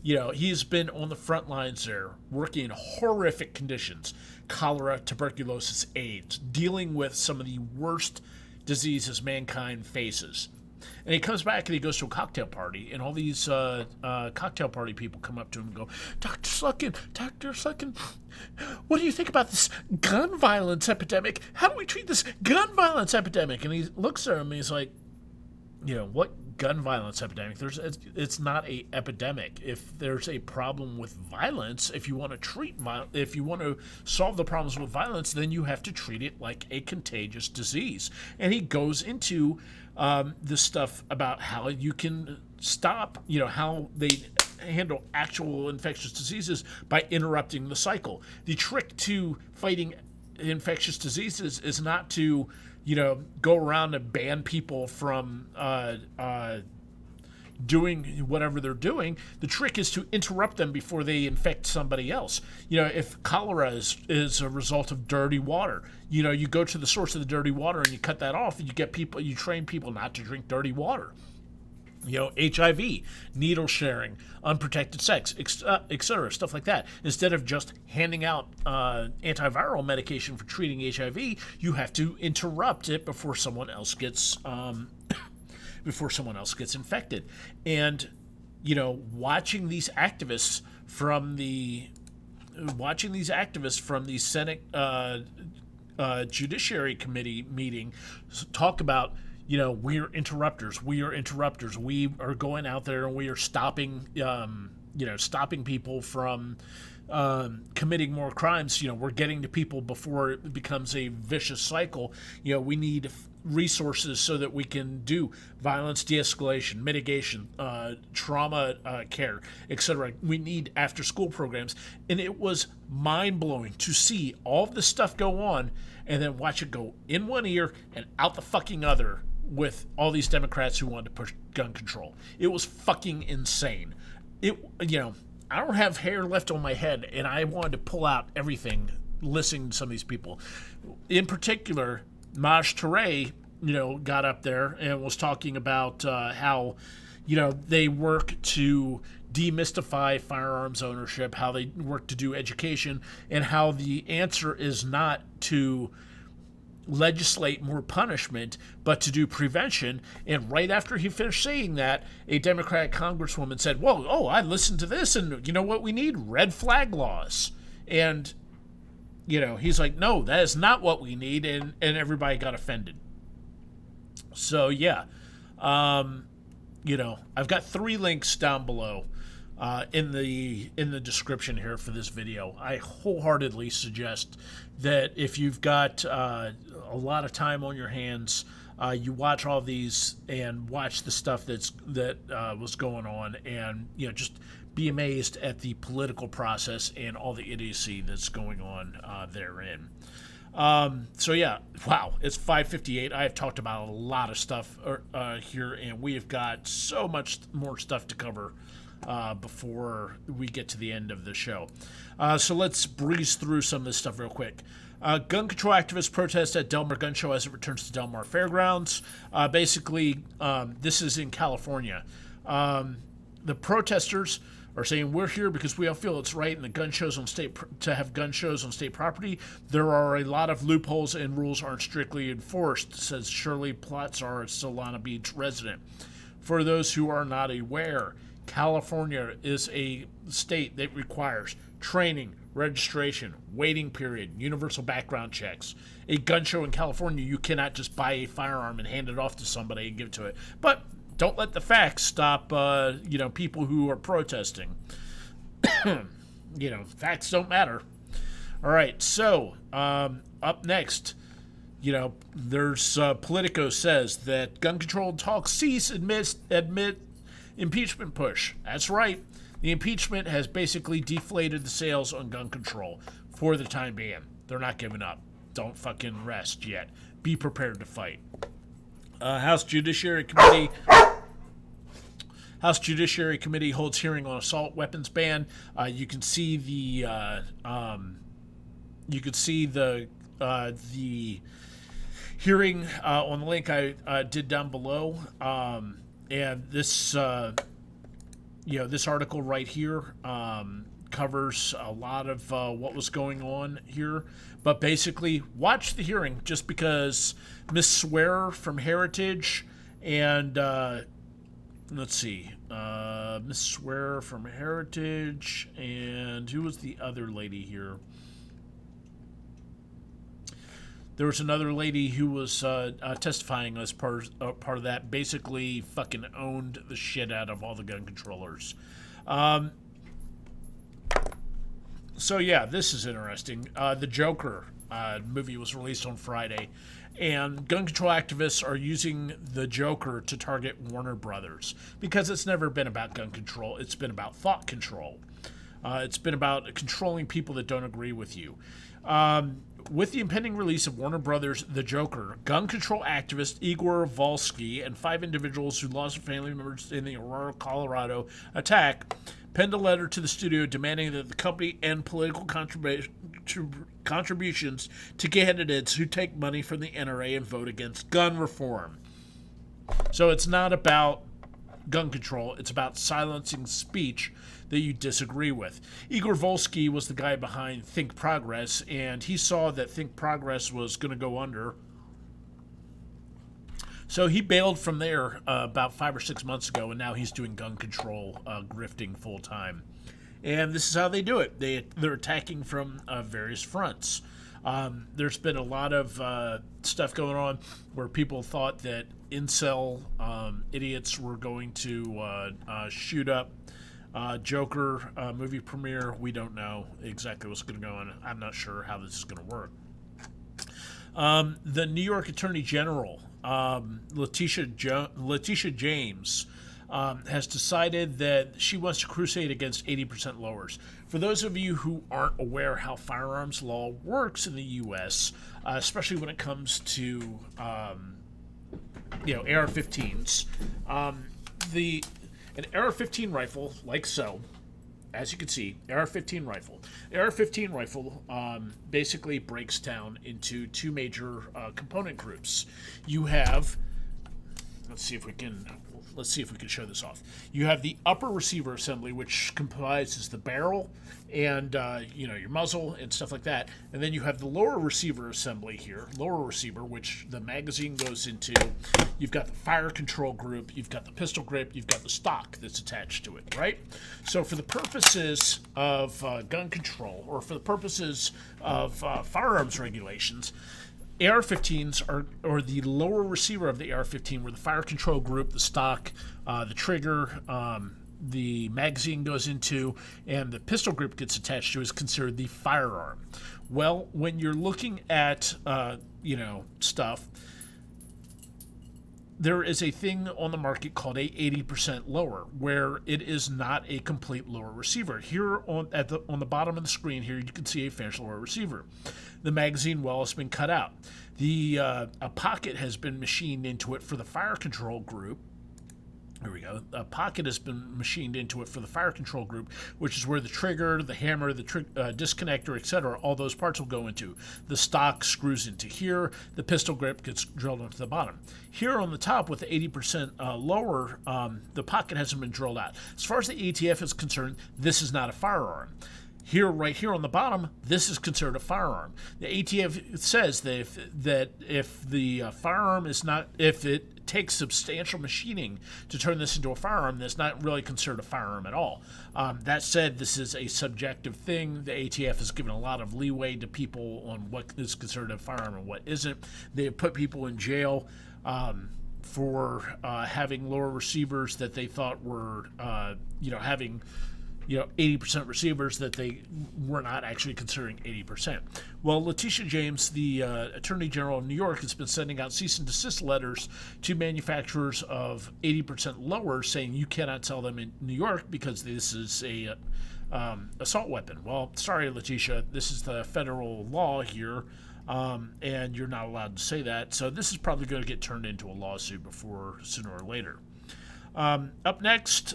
he's been on the front lines there, working in horrific conditions, cholera, tuberculosis, AIDS, dealing with some of the worst diseases mankind faces. And he comes back and he goes to a cocktail party, and all these cocktail party people come up to him and go, Dr. Slutkin, what do you think about this gun violence epidemic? How do we treat this gun violence epidemic? And he looks at him and he's like, what gun violence epidemic? It's not a epidemic. If there's a problem with violence, if you want to solve the problems with violence, then you have to treat it like a contagious disease. And he goes into this stuff about how you can stop, how they handle actual infectious diseases by interrupting the cycle. The trick to fighting infectious diseases is not to, go around and ban people from doing whatever they're doing. The trick is to interrupt them before they infect somebody else. If cholera is a result of dirty water, you go to the source of the dirty water and you cut that off, and you train people not to drink dirty water. HIV, needle sharing, unprotected sex, etc., stuff like that. Instead of just handing out antiviral medication for treating HIV, you have to interrupt it before someone else gets infected. And watching these activists from the Senate Judiciary Committee meeting talk about, we're interrupters. We are interrupters. We are going out there and we are stopping people from committing more crimes. We're getting to people before it becomes a vicious cycle. We need resources so that we can do violence de-escalation, mitigation, trauma care, etc. We need after-school programs. And it was mind-blowing to see all of this stuff go on and then watch it go in one ear and out the fucking other with all these Democrats who wanted to push gun control. It was fucking insane. I don't have hair left on my head, and I wanted to pull out everything listening to some of these people. In particular, Maj Touré, got up there and was talking about how, they work to demystify firearms ownership, how they work to do education, and how the answer is not to legislate more punishment, but to do prevention. And right after he finished saying that, a Democratic congresswoman said, I listened to this, and you know what we need? Red flag laws. And, he's like, no, that is not what we need, and everybody got offended. So, yeah. I've got 3 links down below in the description here for this video. I wholeheartely suggest that if you've got a lot of time on your hands, you watch all these and watch the stuff that was going on, and just be amazed at the political process and all the idiocy that's going on therein. So yeah, wow, it's 5:58. I have talked about a lot of stuff here, and we have got so much more stuff to cover before we get to the end of the show. So let's breeze through some of this stuff real quick. Gun control activists protest at Del Mar Gun Show as it returns to Del Mar Fairgrounds. Basically, this is in California. The protesters are saying we're here because we all feel it's right in the gun shows on to have gun shows on state property. There are a lot of loopholes and rules aren't strictly enforced, says Shirley Platzar, a Solana Beach resident. For those who are not aware, California is a state that requires training, registration, waiting period, universal background checks. A gun show in California, you cannot just buy a firearm and hand it off to somebody and give it to it. But don't let the facts stop, people who are protesting. Facts don't matter. All right, so up next, there's Politico says that gun control talks cease amid impeachment push. That's right. The impeachment has basically deflated the sales on gun control for the time being. They're not giving up. Don't fucking rest yet. Be prepared to fight. House Judiciary Committee holds hearing on assault weapons ban. You can see the hearing on the link I did down below. And this this article right here covers a lot of what was going on here. But basically, watch the hearing just because Miss Swearer from Heritage and let's see, Miss Swearer from Heritage and who was the other lady here? There was another lady who was testifying as part of that, basically fucking owned the shit out of all the gun controllers. So yeah, this is interesting. The Joker movie was released on Friday, and gun control activists are using the Joker to target Warner Brothers because it's never been about gun control. It's been about thought control. It's been about controlling people that don't agree with you. With the impending release of Warner Brothers' The Joker, gun control activist Igor Volsky and 5 individuals who lost family members in the Aurora, Colorado attack penned a letter to the studio demanding that the company end political contributions to candidates who take money from the NRA and vote against gun reform. So it's not about gun control. It's about silencing speech that you disagree with. Igor Volsky was the guy behind Think Progress, and he saw that Think Progress was going to go under. So he bailed from there about 5 or 6 months ago, and now he's doing gun control, grifting full time. And this is how they do it. They're attacking from various fronts. There's been a lot of stuff going on where people thought that incel idiots were going to shoot up Joker movie premiere. We don't know exactly what's going to go on. I'm not sure how this is going to work. The New York Attorney General, Letitia James, has decided that she wants to crusade against 80% lowers. For those of you who aren't aware how firearms law works in the U.S., especially when it comes to AR-15s, an AR-15 rifle, like so, as you can see, AR-15 rifle. AR-15 rifle basically breaks down into two major component groups. You have, let's see if we can show this off. You have the upper receiver assembly, which comprises the barrel and your muzzle and stuff like that. And then you have the lower receiver assembly here, which the magazine goes into. You've got the fire control group, you've got the pistol grip, you've got the stock that's attached to it, right? So for the purposes of gun control, or for the purposes of firearms regulations, AR-15s are the lower receiver of the AR-15, where the fire control group, the stock, the trigger, the magazine goes into, and the pistol grip gets attached to, is considered the firearm. Well, when you're looking at stuff, there is a thing on the market called a 80% lower, where it is not a complete lower receiver. Here on the bottom of the screen here, you can see a finished lower receiver. The magazine well has been cut out. A pocket has been machined into it for the fire control group. There we go. A pocket has been machined into it for the fire control group, which is where the trigger, the hammer, the disconnector, etc., all those parts will go into. The stock screws into here. The pistol grip gets drilled into the bottom. Here on the top with the 80% lower, the pocket hasn't been drilled out. As far as the ATF is concerned, this is not a firearm. Right here on the bottom, this is considered a firearm. The ATF says that if the firearm is not, if it takes substantial machining to turn this into a firearm, that's not really considered a firearm at all. That said, this is a subjective thing. The ATF has given a lot of leeway to people on what is considered a firearm and what isn't. They have put people in jail for having lower receivers that they thought were, having 80% receivers that they were not actually considering 80%. Well, Letitia James, the Attorney General of New York, has been sending out cease and desist letters to manufacturers of 80% lower, saying you cannot sell them in New York because this is a assault weapon. Well, sorry, Letitia, this is the federal law here, and you're not allowed to say that. So this is probably going to get turned into a lawsuit sooner or later. Up next,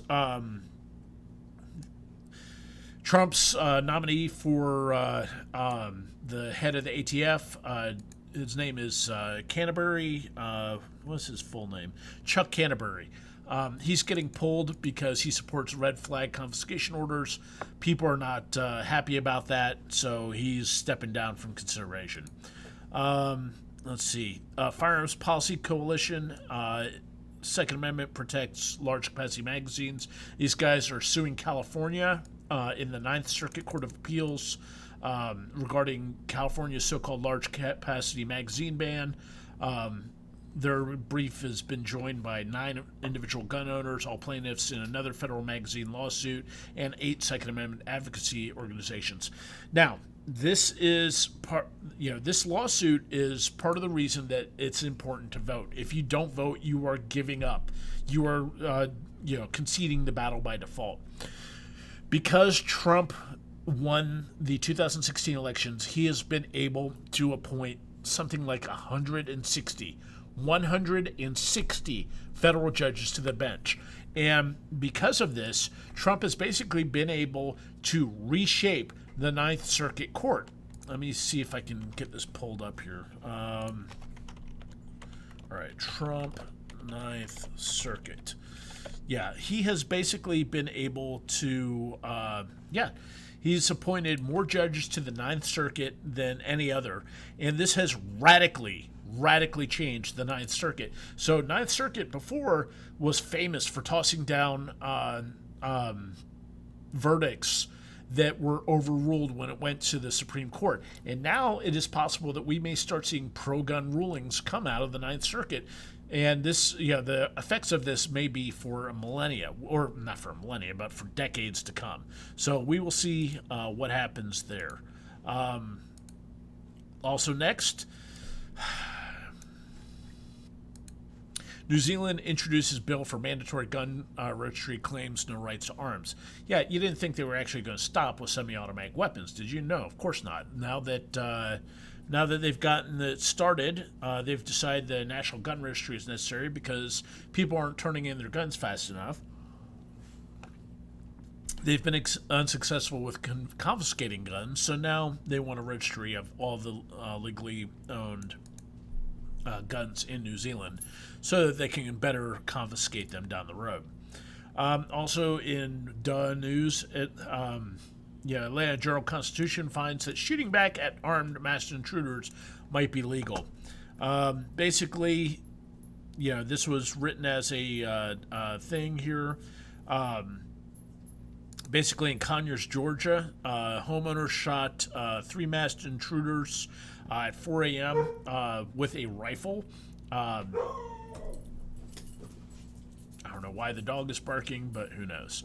Trump's nominee for the head of the ATF, his name is Canterbury. What's his full name? Chuck Canterbury. He's getting pulled because he supports red flag confiscation orders. People are not happy about that, so he's stepping down from consideration. Let's see. Firearms Policy Coalition. Second Amendment protects large capacity magazines. These guys are suing California in the Ninth Circuit Court of Appeals regarding California's so-called large capacity magazine ban. Their brief has been joined by 9 individual gun owners, all plaintiffs in another federal magazine lawsuit, and 8 Second Amendment advocacy organizations. Now, this lawsuit is part of the reason that it's important to vote. If you don't vote, you are giving up. You are, conceding the battle by default. Because Trump won the 2016 elections, he has been able to appoint something like 160 federal judges to the bench. And because of this, Trump has basically been able to reshape the Ninth Circuit Court. Let me see if I can get this pulled up here. All right, Trump, Ninth Circuit. Yeah, he has basically been able to, he's appointed more judges to the Ninth Circuit than any other. And this has radically changed the Ninth Circuit. So Ninth Circuit before was famous for tossing down verdicts that were overruled when it went to the Supreme Court. And now it is possible that we may start seeing pro-gun rulings come out of the Ninth Circuit. And this, the effects of this may be for a millennia, or not for a millennia, but for decades to come. So we will see what happens there. Also next, New Zealand introduces bill for mandatory gun registry, claims no rights to arms. Yeah, you didn't think they were actually going to stop with semi-automatic weapons, did you? No, of course not. Now that they've gotten it started, they've decided the national gun registry is necessary because people aren't turning in their guns fast enough. They've been unsuccessful with confiscating guns, so now they want a registry of all the legally owned guns in New Zealand so that they can better confiscate them down the road. Also in news, Atlanta Journal-Constitution finds that shooting back at armed masked intruders might be legal. Basically, this was written as a thing here. Basically, in Conyers, Georgia, homeowners shot 3 masked intruders at 4 a.m. With a rifle. I don't know why the dog is barking, but who knows.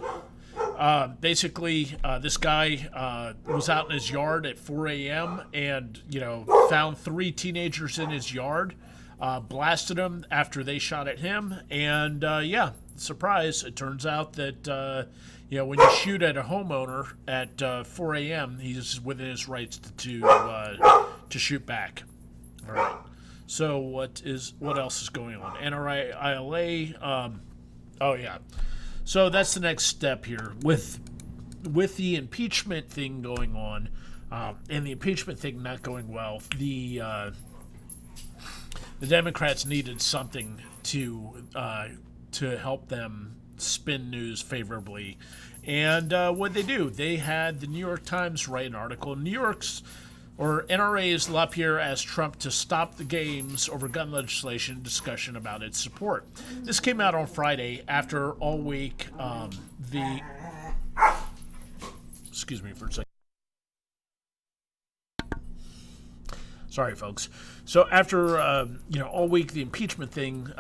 Basically, this guy was out in his yard at 4 a.m. and, found 3 teenagers in his yard, blasted them after they shot at him, and, surprise, it turns out that, when you shoot at a homeowner at 4 a.m., he's within his rights to shoot back. All right. So what else is going on? NRA, ILA, So that's the next step here with the impeachment thing going on, and the impeachment thing not going well. The Democrats needed something to help them spin news favorably, and what they do? They had the New York Times write an article. NRA's LaPierre asked Trump to stop the games over gun legislation discussion about its support. This came out on Friday after all week excuse me for a second. Sorry, folks. So after, all week, the impeachment thing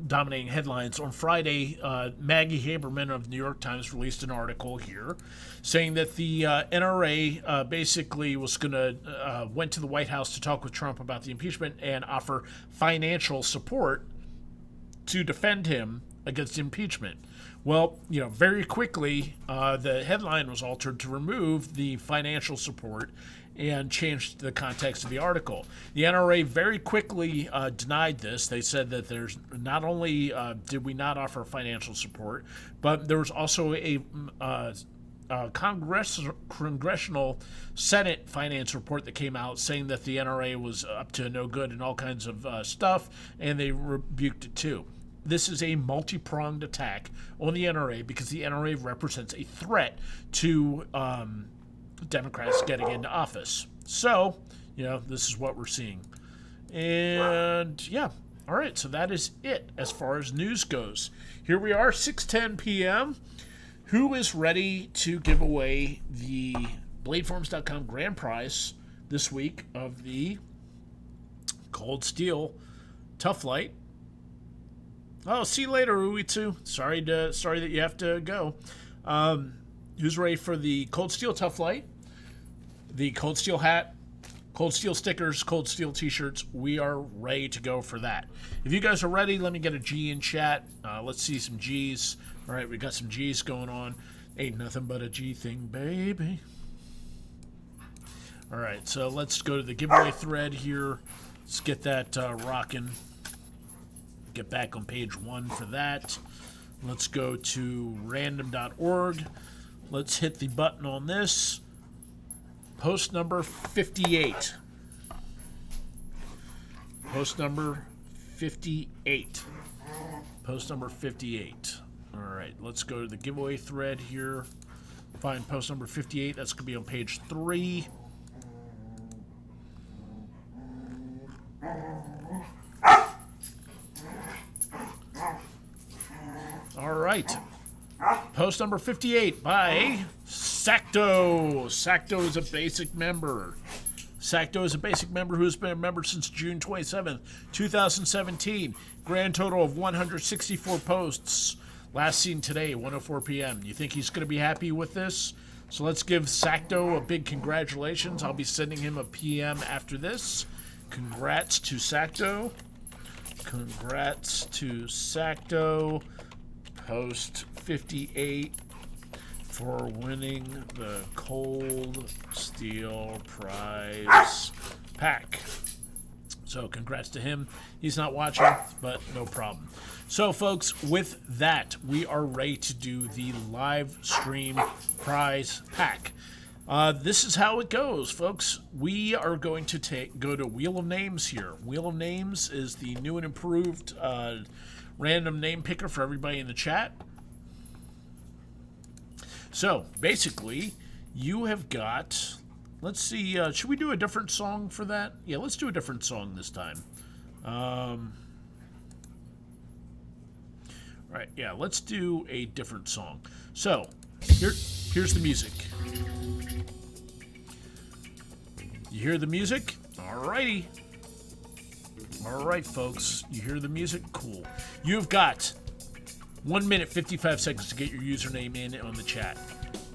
dominating headlines, on Friday, Maggie Haberman of the New York Times released an article here saying that the NRA basically was going to went to the White House to talk with Trump about the impeachment and offer financial support to defend him against impeachment. Well, very quickly, the headline was altered to remove the financial support and changed the context of the article. The NRA very quickly denied this. They said that there's not only did we not offer financial support, but there was also a congressional Senate finance report that came out saying that the NRA was up to no good and all kinds of stuff, and they rebuked it too. This is a multi-pronged attack on the NRA because the NRA represents a threat to Democrats getting into office. So, this is what we're seeing. And, all right, so that is it as far as news goes. Here we are, 6:10 p.m. Who is ready to give away the BladeForums.com grand prize this week of the Cold Steel Tuff Lite? Oh, see you later, Uitsu. Sorry that you have to go. Who's ready for the Cold Steel Tuff Lite, the Cold Steel hat, Cold Steel stickers, Cold Steel t-shirts? We are ready to go for that. If you guys are ready, let me get a G in chat. Let's see some G's. All right, we got some G's going on. Ain't nothing but a G thing, baby. All right, so let's go to the giveaway thread here. Let's get that rocking. Get back on page 1 for that. Let's go to random.org. Let's hit the button on this. Post number 58. Post number 58. Post number 58. All right, let's go to the giveaway thread here. Find post number 58. That's going to be on page 3. All right. Post number 58 by Sacto. Sacto is a basic member. Sacto is a basic member who's been a member since June 27th, 2017. Grand total of 164 posts. Last seen today, 1:04 p.m. You think he's going to be happy with this? So let's give Sacto a big congratulations. I'll be sending him a PM after this. Congrats to Sacto. Congrats to Sacto. Post 58 for winning the Cold Steel Prize Pack. So congrats to him. He's not watching, but no problem. So folks, with that, we are ready to do the live stream prize pack. This is how it goes, folks. We are going to go to Wheel of Names here. Wheel of Names is the new and improved random name picker for everybody in the chat. So basically, you have got, let's see, should we do a different song for that? Yeah, let's do a different song this time. Right, yeah, let's do a different song. So, here's the music. You hear the music? Alrighty. Alright, folks. You hear the music? Cool. You've got 1 minute, 55 seconds to get your username in on the chat.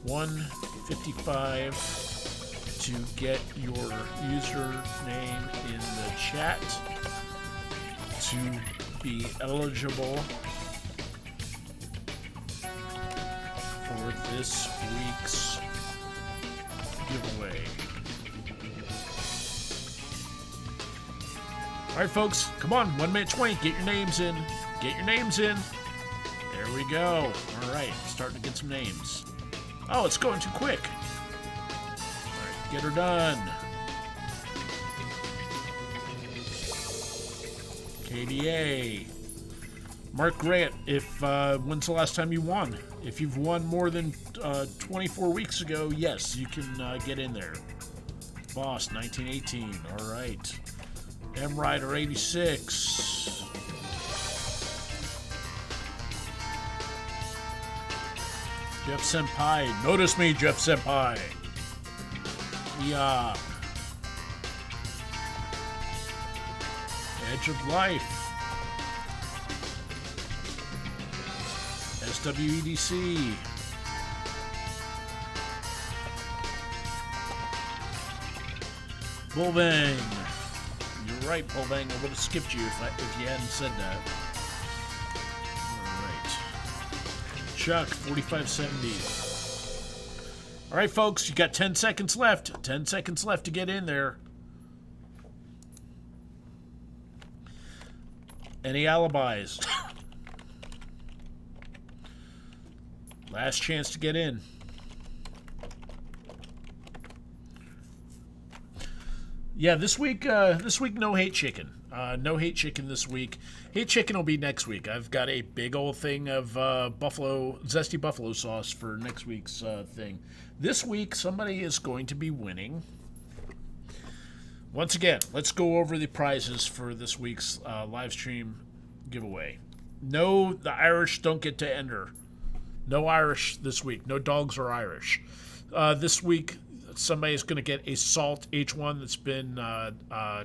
1:55 to get your username in the chat to be eligible for this week's giveaway. Alright, folks, come on, 1 minute 20, get your names in. Get your names in. There we go. Alright, starting to get some names. Oh, it's going too quick. Alright, get her done. KDA. Mark Grant, when's the last time you won? If you've won more than 24 weeks ago, yes, you can get in there. Boss, 1918. All right. M Rider, 86. Jeff Senpai. Notice me, Jeff Senpai. Yeah. Edge of Life. SWEDC. Bullbang. You're right, Bullbang. I would have skipped you if you hadn't said that. Alright. Chuck, 4570. Alright, folks, you got 10 seconds left. 10 seconds left to get in there. Any alibis? Last chance to get in. Yeah, this week no hate chicken. No hate chicken this week. Hate chicken will be next week. I've got a big old thing of zesty buffalo sauce for next week's thing. This week, somebody is going to be winning. Once again, let's go over the prizes for this week's live stream giveaway. No, the Irish don't get to enter. No Irish this week. No dogs are Irish. This week, somebody's going to get a Salt H1 that's been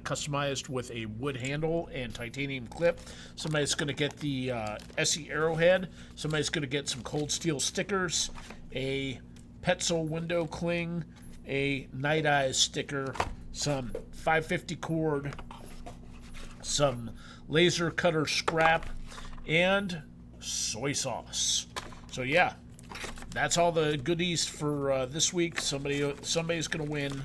customized with a wood handle and titanium clip. Somebody's going to get the SE Arrowhead. Somebody's going to get some Cold Steel stickers, a Petzl window cling, a Night Eyes sticker, some 550 cord, some laser cutter scrap, and soy sauce. So yeah, that's all the goodies for this week. Somebody's going to win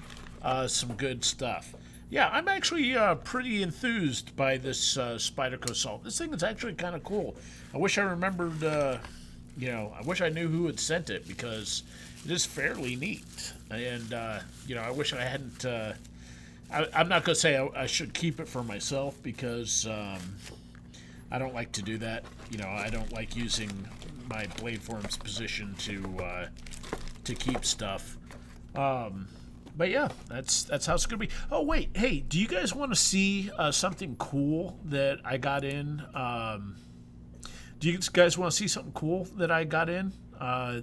some good stuff. Yeah, I'm actually pretty enthused by this Spyderco salt. This thing is actually kind of cool. I wish I remembered, I wish I knew who had sent it because it is fairly neat. And, I wish I hadn't, I'm not going to say I should keep it for myself because, I don't like to do that. You know, I don't like using my blade form's position to keep stuff. But yeah, that's how it's gonna be. Oh wait, hey, do you guys want to see something cool that I got in? Do you guys want to see something cool that I got in?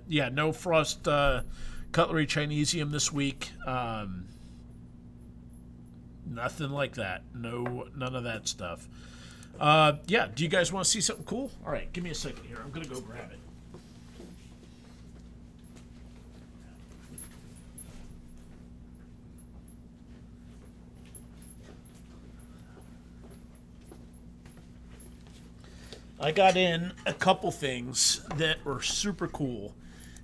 Yeah, no Frost Cutlery Chinesium this week. Nothing like that. No, none of that stuff. Yeah, do you guys want to see something cool? All right, give me a second here. I'm gonna go grab it. I got in a couple things that were super cool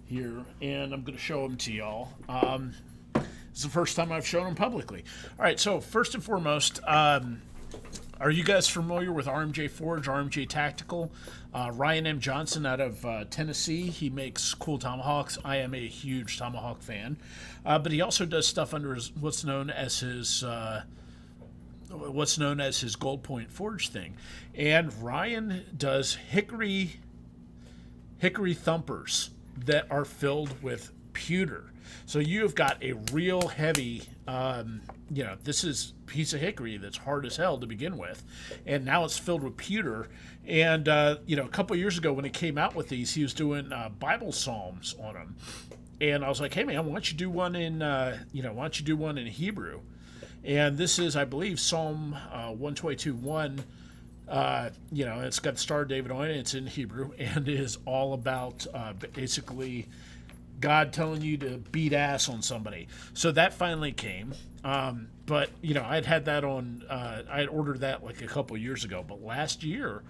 here, and I'm going to show them to y'all. It's the first time I've shown them publicly. All right, so first and foremost, are you guys familiar with RMJ Forge, RMJ Tactical? Ryan M. Johnson out of Tennessee. He makes cool tomahawks. I am a huge tomahawk fan. But he also does stuff under what's known as his Gold Point Forge thing. And Ryan does hickory thumpers that are filled with pewter. So you've got a real heavy, this is a piece of hickory that's hard as hell to begin with. And now it's filled with pewter. And, a couple years ago when he came out with these, he was doing Bible Psalms on them. And I was like, hey man, why don't you do one in Hebrew? And this is, I believe, Psalm 122:1. It's got the Star of David on it. It's in Hebrew, and it is all about basically God telling you to beat ass on somebody. So that finally came. But I'd had that on. I had ordered that like a couple years ago. But last year,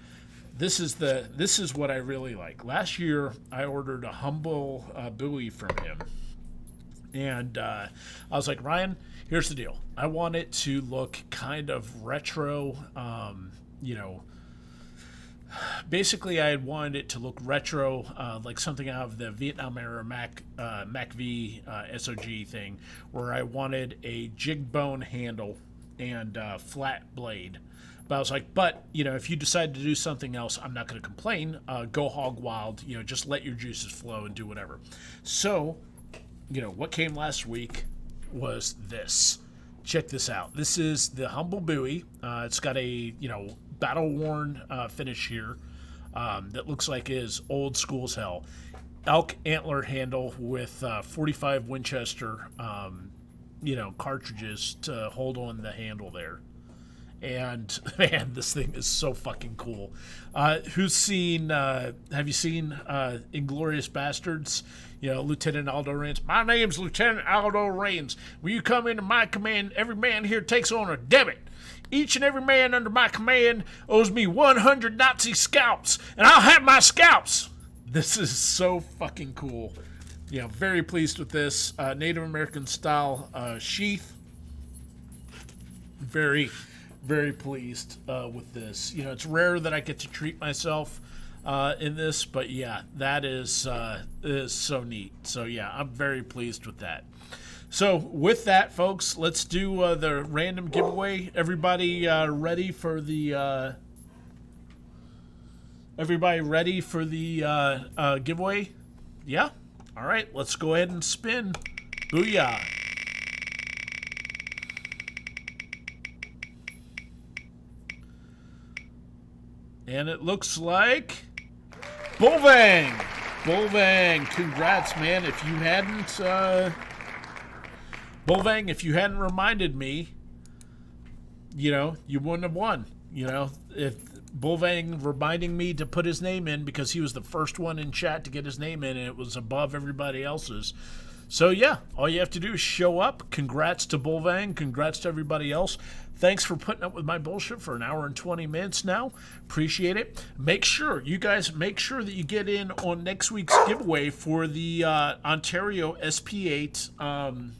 this is what I really like. Last year, I ordered a humble Bowie from him. And I was like, Ryan, here's the deal. I want it to look kind of retro, basically I had wanted it to look retro, like something out of the Vietnam era Mac V SOG thing, where I wanted a jig bone handle and flat blade. But I was like, if you decide to do something else, I'm not going to complain. Go hog wild, just let your juices flow and do whatever. So, what came last week was this. Check this out. This is the Humble Bowie. It's got a, battle-worn finish here that looks like is old school as hell. Elk antler handle with 45 Winchester, cartridges to hold on the handle there. And, man, this thing is so fucking cool. Have you seen Inglourious Bastards? Lieutenant Aldo Raines. My name's Lieutenant Aldo Raines. When you come into my command, every man here takes on a debit. Each and every man under my command owes me 100 Nazi scalps, and I'll have my scalps. This is so fucking cool. Very pleased with this. Native American style sheath. Very, very pleased with this. It's rare that I get to treat myself in this, but yeah, that is so neat. So yeah, I'm very pleased with that. So with that, folks, let's do the random giveaway. Everybody ready for the giveaway? Yeah? All right, let's go ahead and spin. Booyah. And it looks like Bolvang. Bolvang, congrats, man. If you hadn't Bolvang, if you hadn't reminded me, you wouldn't have won. If Bolvang reminding me to put his name in because he was the first one in chat to get his name in and it was above everybody else's. So yeah, all you have to do is show up. Congrats to Bolvang. Congrats to everybody else. Thanks for putting up with my bullshit for an hour and 20 minutes now. Appreciate it. Make sure that you get in on next week's giveaway for the Ontario SP8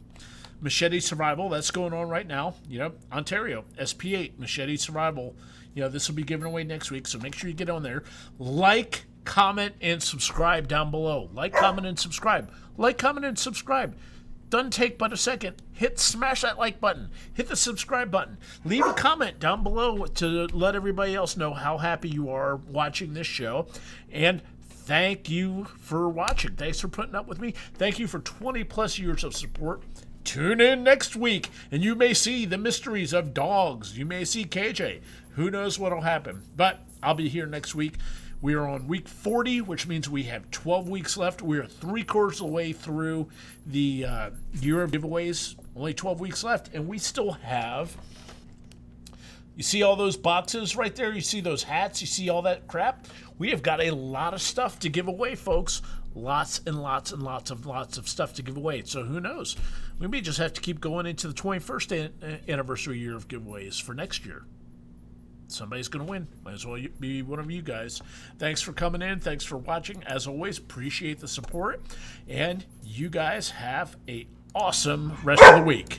Machete Survival. That's going on right now. Ontario SP8 Machete Survival. This will be given away next week, so make sure you get on there. Like, comment, and subscribe down below. Like, comment, and subscribe. Like, comment, and subscribe. Doesn't take but a second. Smash that like button. Hit the subscribe button. Leave a comment down below to let everybody else know how happy you are watching this show. And thank you for watching. Thanks for putting up with me. Thank you for 20 plus years of support. Tune in next week, and you may see the mysteries of dogs. You may see KJ. Who knows what will happen? But I'll be here next week. We are on week 40, which means we have 12 weeks left. We are 3/4 of the way through the year of giveaways. Only 12 weeks left, and we still have... You see all those boxes right there? You see those hats? You see all that crap? We have got a lot of stuff to give away, folks. Lots and lots and lots of stuff to give away. So who knows? We may just have to keep going into the 21st anniversary year of giveaways for next year. Somebody's going to win. Might as well be one of you guys. Thanks for coming in. Thanks for watching. As always, appreciate the support. And you guys have an awesome rest of the week.